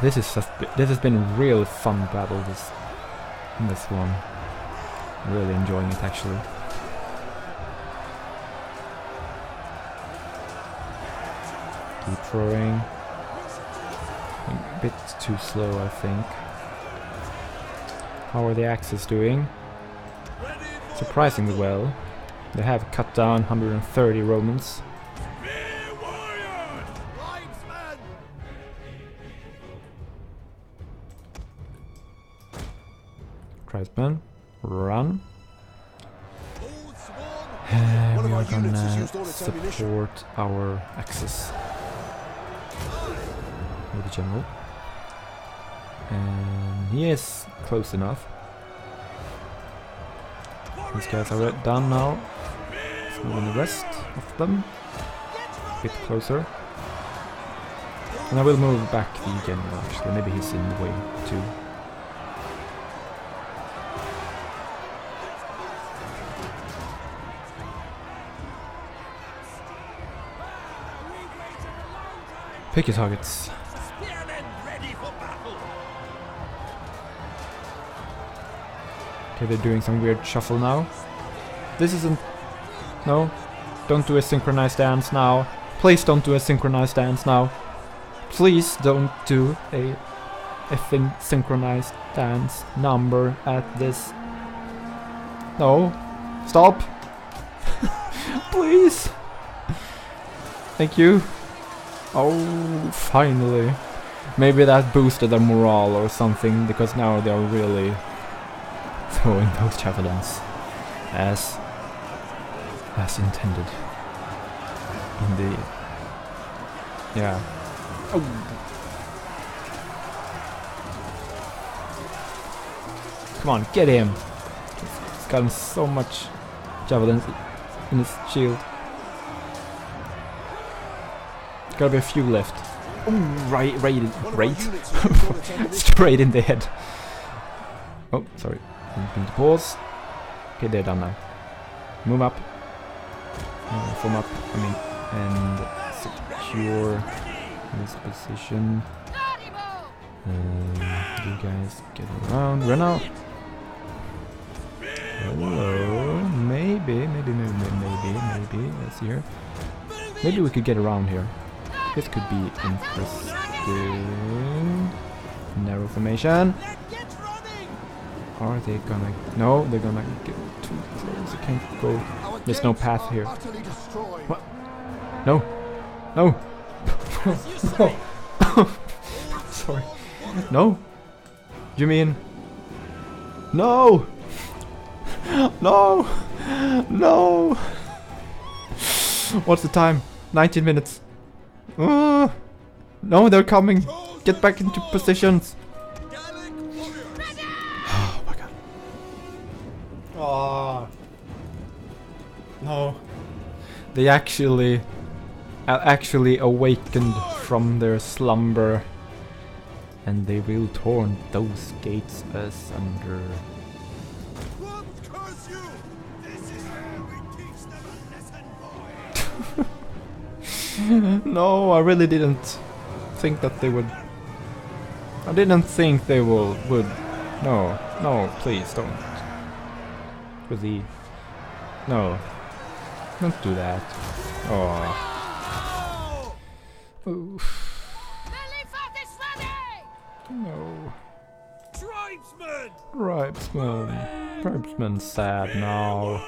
A: This has been a real fun battle. This one. Really enjoying it actually. Keep throwing. A bit too slow, I think. How are the Axes doing? Surprisingly well. They have cut down 130 Romans. Tribesmen, run. We are gonna support our Axis with the general. And he is close enough. These guys are done now. Let's move on the rest of them. A bit closer. And I will move back the general actually. Maybe he's in the way too. Pick your targets. Okay, they're doing some weird shuffle now. This isn't... No. Don't do a synchronized dance now. Please don't do a synchronized dance now. Please don't do a synchronized dance number at this. No. Stop. Please. Thank you. Oh, finally. Maybe that boosted their morale or something, because now they're really throwing those javelins as intended. In the... Yeah. Oh. Come on, get him! He's gotten so much javelins in his shield. Gotta be a few left. Oh, right. Straight in the head. Oh, sorry. Need to pause. Okay, they're done now. Move up. Form up. I mean, and secure this position. You guys get around. Run out. Hello. Maybe. Let's see here. Maybe we could get around here. This could be interesting. Narrow formation. Are they gonna... No, they're gonna get too close. I can't go... There's no path here. What? No. No. No. Sorry. No. You mean... No. No. No. What's the time? 19 minutes. No, they're coming. Get back into positions. Oh my god. Oh. No. They actually awakened from their slumber, and they will torn those gates asunder. No, I really didn't think that they would. I didn't think they would. No, please don't. Really. No. Don't do that. Oh. No. Tribesmen sad now.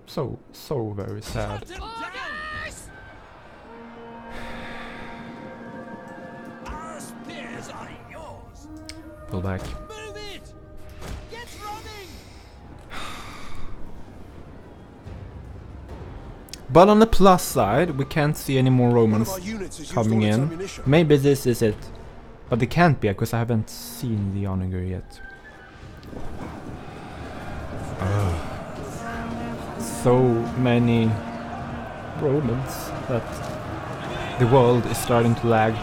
A: So very sad. Pull back. But on the plus side, we can't see any more Romans coming in. Maybe this is it. But it can't be, because I haven't seen the onager yet. So many Romans that the world is starting to lag.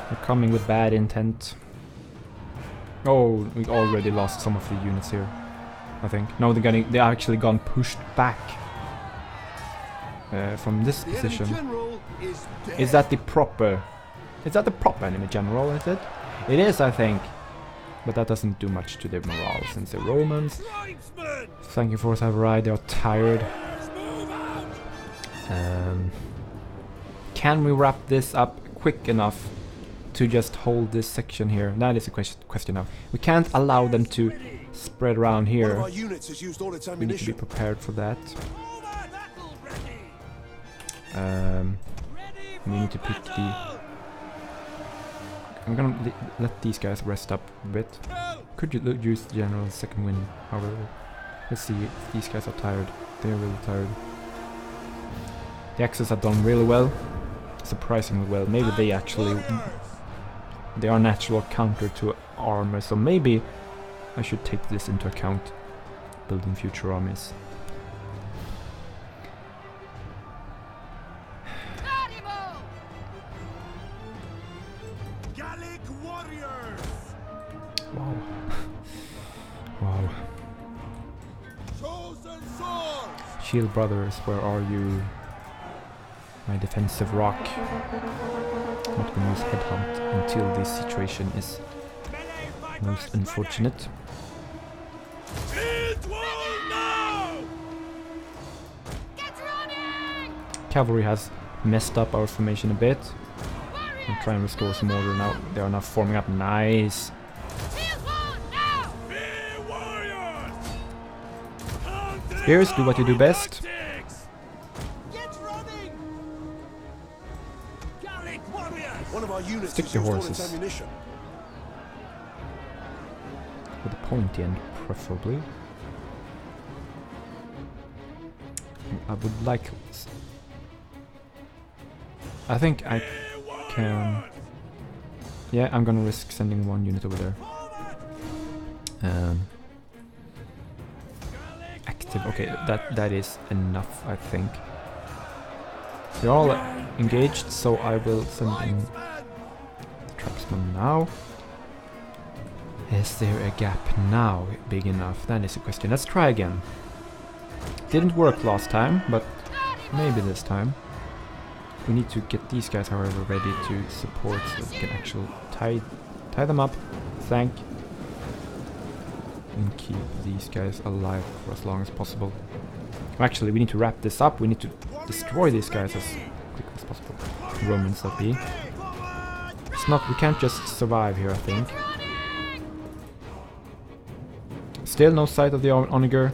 A: They're coming with bad intent. Oh, we already lost some of the units here, I think. No, they're actually gone pushed back from this
C: The enemy
A: position.
C: general is dead.
A: Is that the proper enemy general, is it? It is, I think. But that doesn't do much to their morale, since the Romans,
B: Tribesmen!
A: thank force have arrived, they are tired.
B: Move out!
A: Can we wrap this up quick enough to just hold this section here? That is a question now. We can't allow them to spread around
C: One of
A: here.
C: our units has used all its
A: We need to be
C: ammunition.
A: prepared for that.
B: All our battle ready! Ready
A: We
B: for
A: need to pick the...
B: battle!
A: I'm gonna let these guys rest up a bit.
B: Go!
A: Could you use the general's second wind, however. Let's see if these guys are tired. They're really tired. The Axes have done really well. Surprisingly well. Maybe they actually... They are natural counter to armor, so maybe I should take this into account. Building future armies.
B: Gallic warriors!
A: Wow. Wow.
B: Chosen swords!
A: Shield brothers, where are you? My defensive rock. Not gonna use headhunt until this situation is
B: Melee fighters
A: most unfortunate.
B: Build wall now!
A: Cavalry has messed up our formation a bit. I'm trying to restore some order now. They are now forming up. Nice.
B: Be warriors!
A: Spears, do what you do best.
B: Tactics! Get running! Gallic warriors!
C: One of our units
A: Stick
C: has
A: to
C: used all
A: horses.
C: its ammunition.
A: With a pointy end, preferably. I would like... I think I can... Yeah, I'm gonna risk sending one unit over there. Active, okay, that is enough, I think. They're all engaged, so I will send in the tribesmen now. Is there a gap now big enough? That is a question. Let's try again. Didn't work last time, but maybe this time. We need to get these guys, however, ready to support so we can actually tie them up, and keep these guys alive for as long as possible. Actually, we need to wrap this up. We need to destroy these guys as quickly as possible. Romans that be. It's not. We can't just survive here, I think. Still no sight of the onager,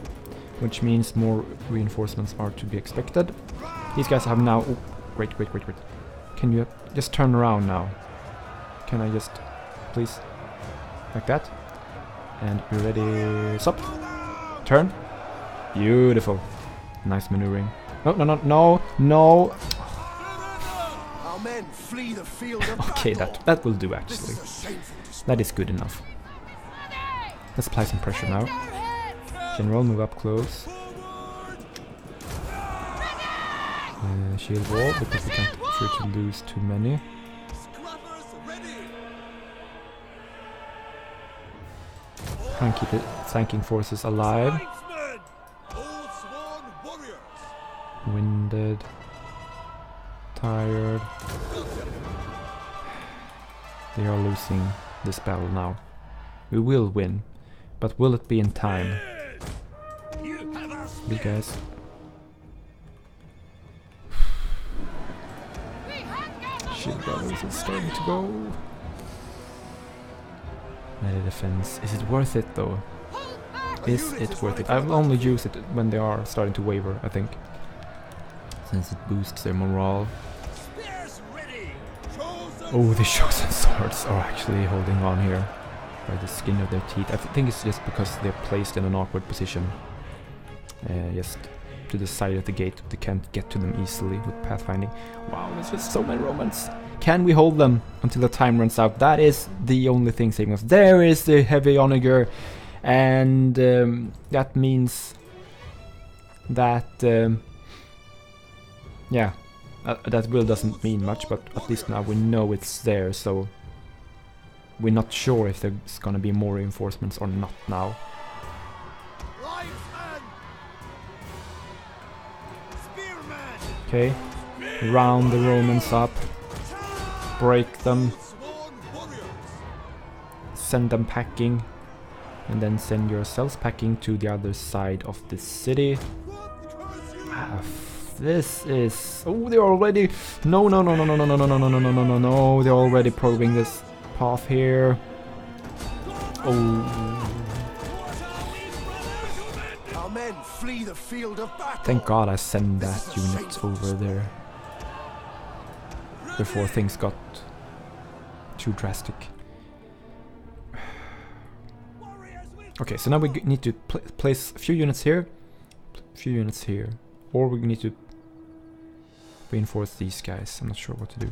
A: which means more reinforcements are to be expected. These guys have now... Oh, wait. Can you just turn around now? Can I just... Please? Like that? And be ready... Stop! Turn! Beautiful. Nice maneuvering. No!
C: Our men flee the field of
A: Okay,
C: battle.
A: that will do
C: This
A: actually.
C: is a shameful display.
A: That is good enough. Let's apply some pressure now. General, move up close. Shield wall, because we can't afford to lose too many.
B: Scrubbers ready!
A: Try and keep the flanking forces alive.
B: Tribesmen! Old sworn warriors!
A: Winded. Tired. They are losing this battle now. We will win, but will it be in time?
B: You have us!
A: You guys. Shield brothers is starting to go. Melee defense. Is it worth it though? Is it worth it? I will only use it when they are starting to waver, I think. Since it boosts their morale.
B: Spears ready! Chosen
A: Oh, the chosen swords are actually holding on here by the skin of their teeth. I think it's just because they're placed in an awkward position. Just to the side of the gate. They can't get to them easily with pathfinding. Wow, there's just so many Romans. Can we hold them until the time runs out? That is the only thing saving us. There is the heavy onager, and that means that yeah, that will doesn't mean much, but at least now we know it's there, so we're not sure if there's gonna be more reinforcements or not now. Okay, round the Romans up, break them, send them packing, and then send yourselves packing to the other side of the city. This is... Oh, they're already... No, no, no, no, no, no, no, no, no, no, no, no, no, no, no, they're already probing this path here. Oh...
C: Men flee the field of battle.
A: Thank God I sent that unit over there before things got too drastic. Okay, so now we need to place a few units here, or we need to reinforce these guys. I'm not sure what to do.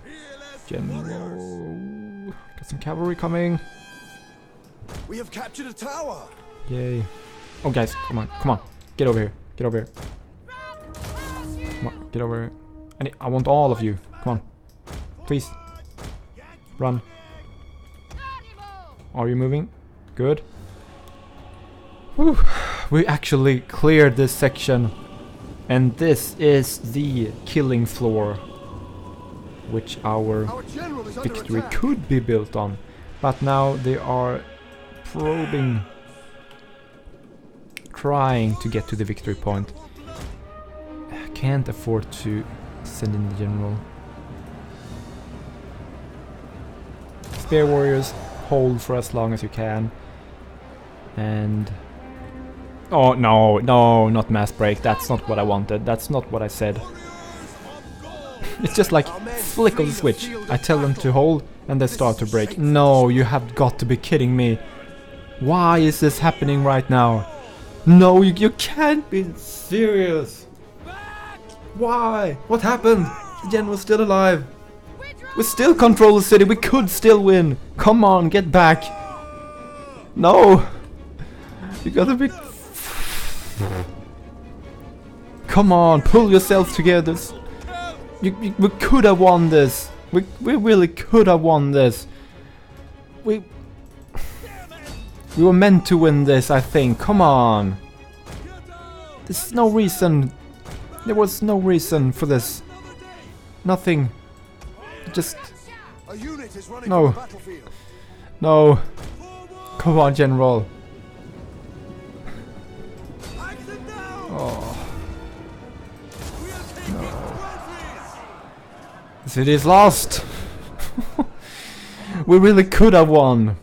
A: General, got some cavalry coming.
C: We have captured a tower.
A: Yay! Oh, guys, come on, come on. Get over here. Get over here. Come on, get over here. I want all of you. Come on. Please. Run. Are you moving? Good. Whew. We actually cleared this section. And this is the killing floor, which our victory could be built on. But now they are probing, trying to get to the victory point. I can't afford to send in the general. Spear warriors, hold for as long as you can. And... oh no, no, not mass break. That's not what I wanted. That's not what I said. It's just like flick of the switch. I tell them to hold and they start to break. No, you have got to be kidding me. Why is this happening right now? No, you can't be serious. Why? What happened? The general's still alive. We still control the city. We could still win. Come on, get back. No. You gotta be... come on, pull yourself together. We could have won this. We really could have won this. We were meant to win this, I think. Come on. There's no reason. There was no reason for this. Nothing. Just... no. No. Come on, General. Oh. No. The city is lost. We really could have won.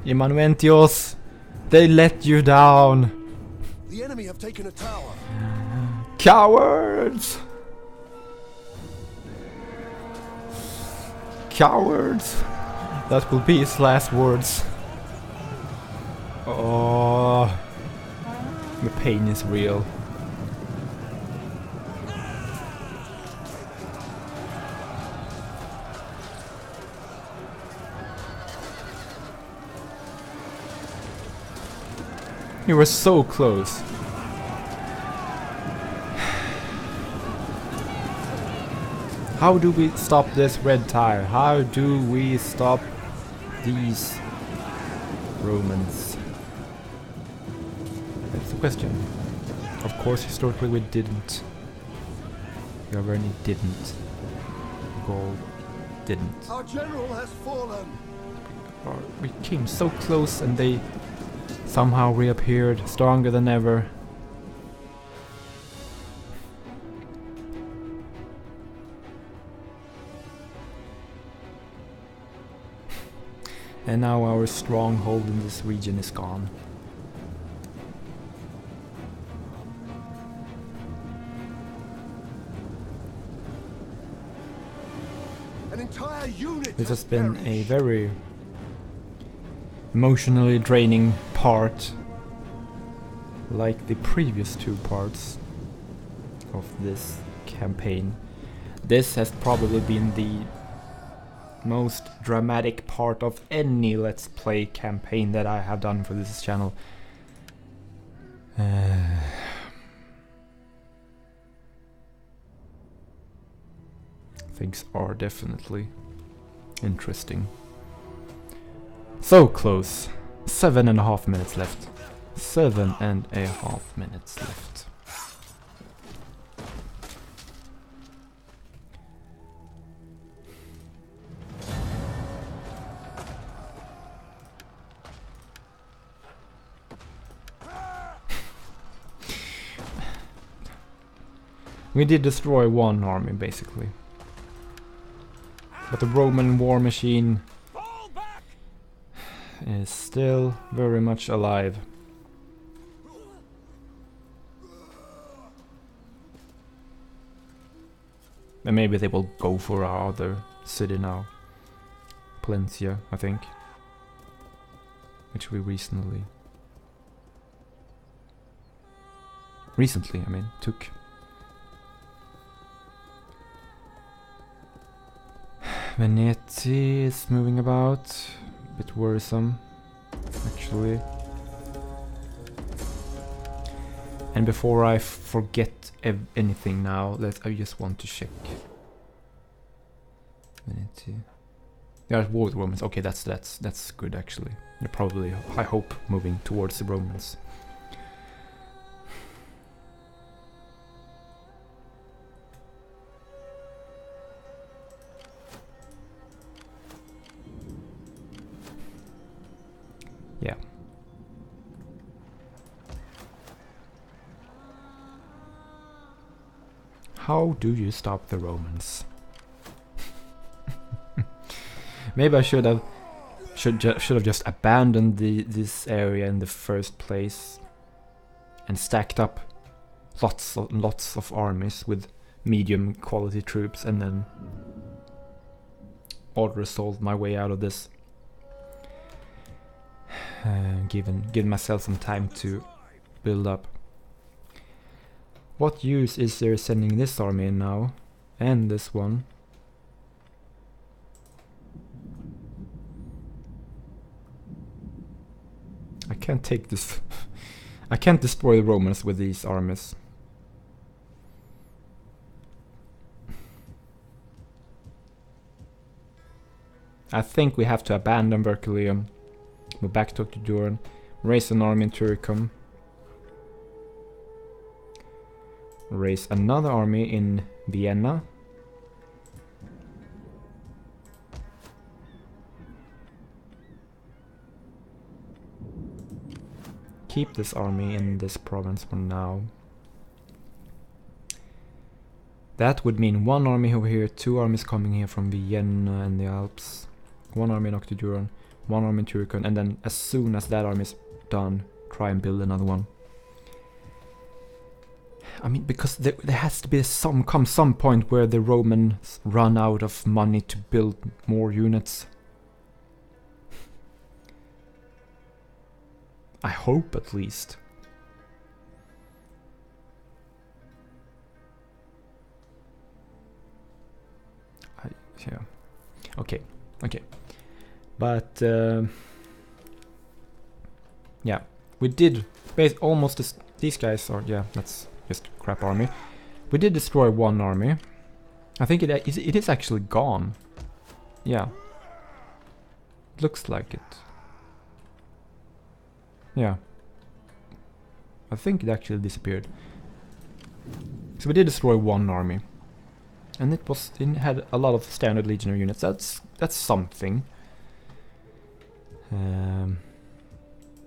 A: Emanuentios, they let you down.
C: The enemy have taken a tower.
A: Cowards! Cowards! That will be his last words. Oh, the pain is real. You were so close. How do we stop this red tire? How do we stop these Romans? That's the question. Of course, historically we didn't. Arverni didn't. Gaul didn't.
C: Our general has fallen.
A: We came so close and they somehow reappeared stronger than ever. And now our stronghold in this region is gone.
C: An entire unit.
A: This has been a very emotionally draining part like the previous two parts of this campaign, this has probably been the most dramatic part of any Let's Play campaign that I have done for this channel. Things are definitely interesting. So close. 7.5 minutes left. 7.5 minutes left. We did destroy one army, basically. But the Roman war machine
B: Fall back!
A: is still very much alive. And maybe they will go for our other city now. Palencia, I think. Which we recently, I mean, took. Veneti is moving about. A bit worrisome, actually. And before I forget anything now, I just want to check. Veneti. They are at war with Romans. Okay, that's good actually. They're probably, I hope, moving towards the Romans. Yeah. How do you stop the Romans? Maybe I should have just abandoned this area in the first place and stacked up lots of armies with medium quality troops and then order assault my way out of this. Given myself some time to build up. What use is there sending this army in now? And this one? I can't take this. I can't destroy the Romans with these armies. I think we have to abandon Verkelium. Move back to Duran, raise an army in Turicum, raise another army in Vienna, keep this army in this province for now. That would mean one army over here, two armies coming here from Vienna and the Alps, one army in Octoduran, one army in Turicum, and then as soon as that army is done, try and build another one. I mean, because there has to be some point where the Romans run out of money to build more units. I hope, at least. Yeah. Okay. But yeah, we did almost these guys are, yeah, that's just crap army. We did destroy one army. I think it is actually gone. Yeah. Looks like it. Yeah. I think it actually disappeared. So we did destroy one army. And it had a lot of standard legionary units. That's something.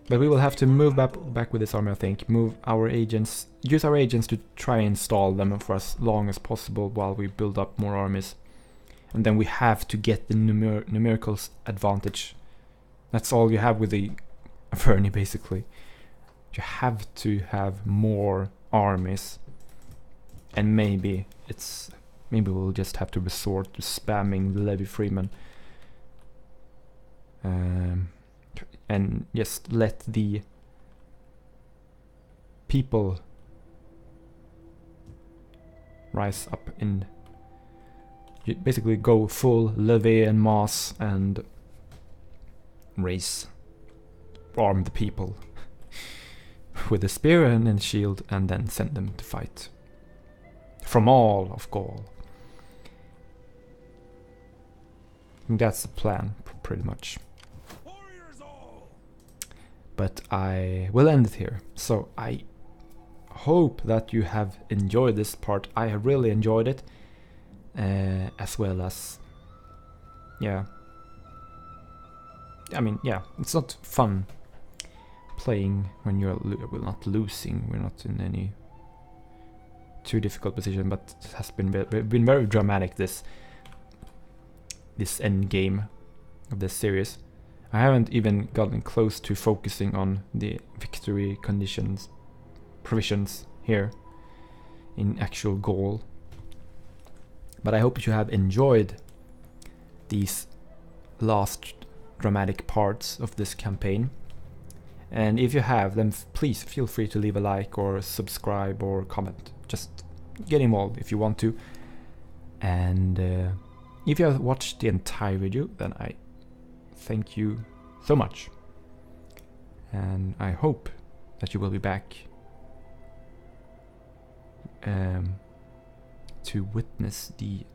A: But we will have to move back with this army, I think. Use our agents to try and install them for as long as possible while we build up more armies. And then we have to get the numerical advantage. That's all you have with the Arverni, basically. You have to have more armies. And maybe we'll just have to resort to spamming the levy freemen. And just let the people rise up in. You basically go full levy and mass and arm the people with a spear and a shield, and then send them to fight from all of Gaul. I think that's the plan, pretty much.
B: Warriors all!
A: But I will end it here. So I hope that you have enjoyed this part. I have really enjoyed it, as well as, yeah. I mean, yeah, it's not fun playing when you're well, not losing. We're not in any too difficult position, but it has been very dramatic, this end game of this series. I haven't even gotten close to focusing on the victory provisions here in actual Gaul. But I hope you have enjoyed these last dramatic parts of this campaign. And if you have, then please feel free to leave a like or subscribe or comment. Just get involved if you want to. And if you have watched the entire video, then I thank you so much. And I hope that you will be back to witness the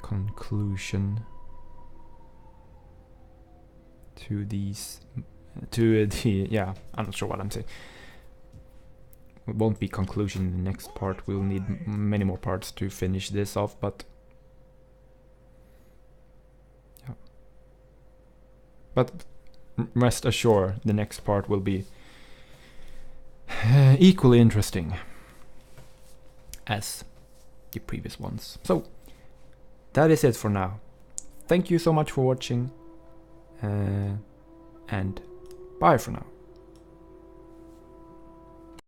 A: conclusion to yeah, I'm not sure what I'm saying. It won't be conclusion in the next part. We'll need many more parts to finish this off, but yeah. But rest assured, the next part will be equally interesting as the previous ones. So that is it for now. Thank you so much for watching, and bye for now.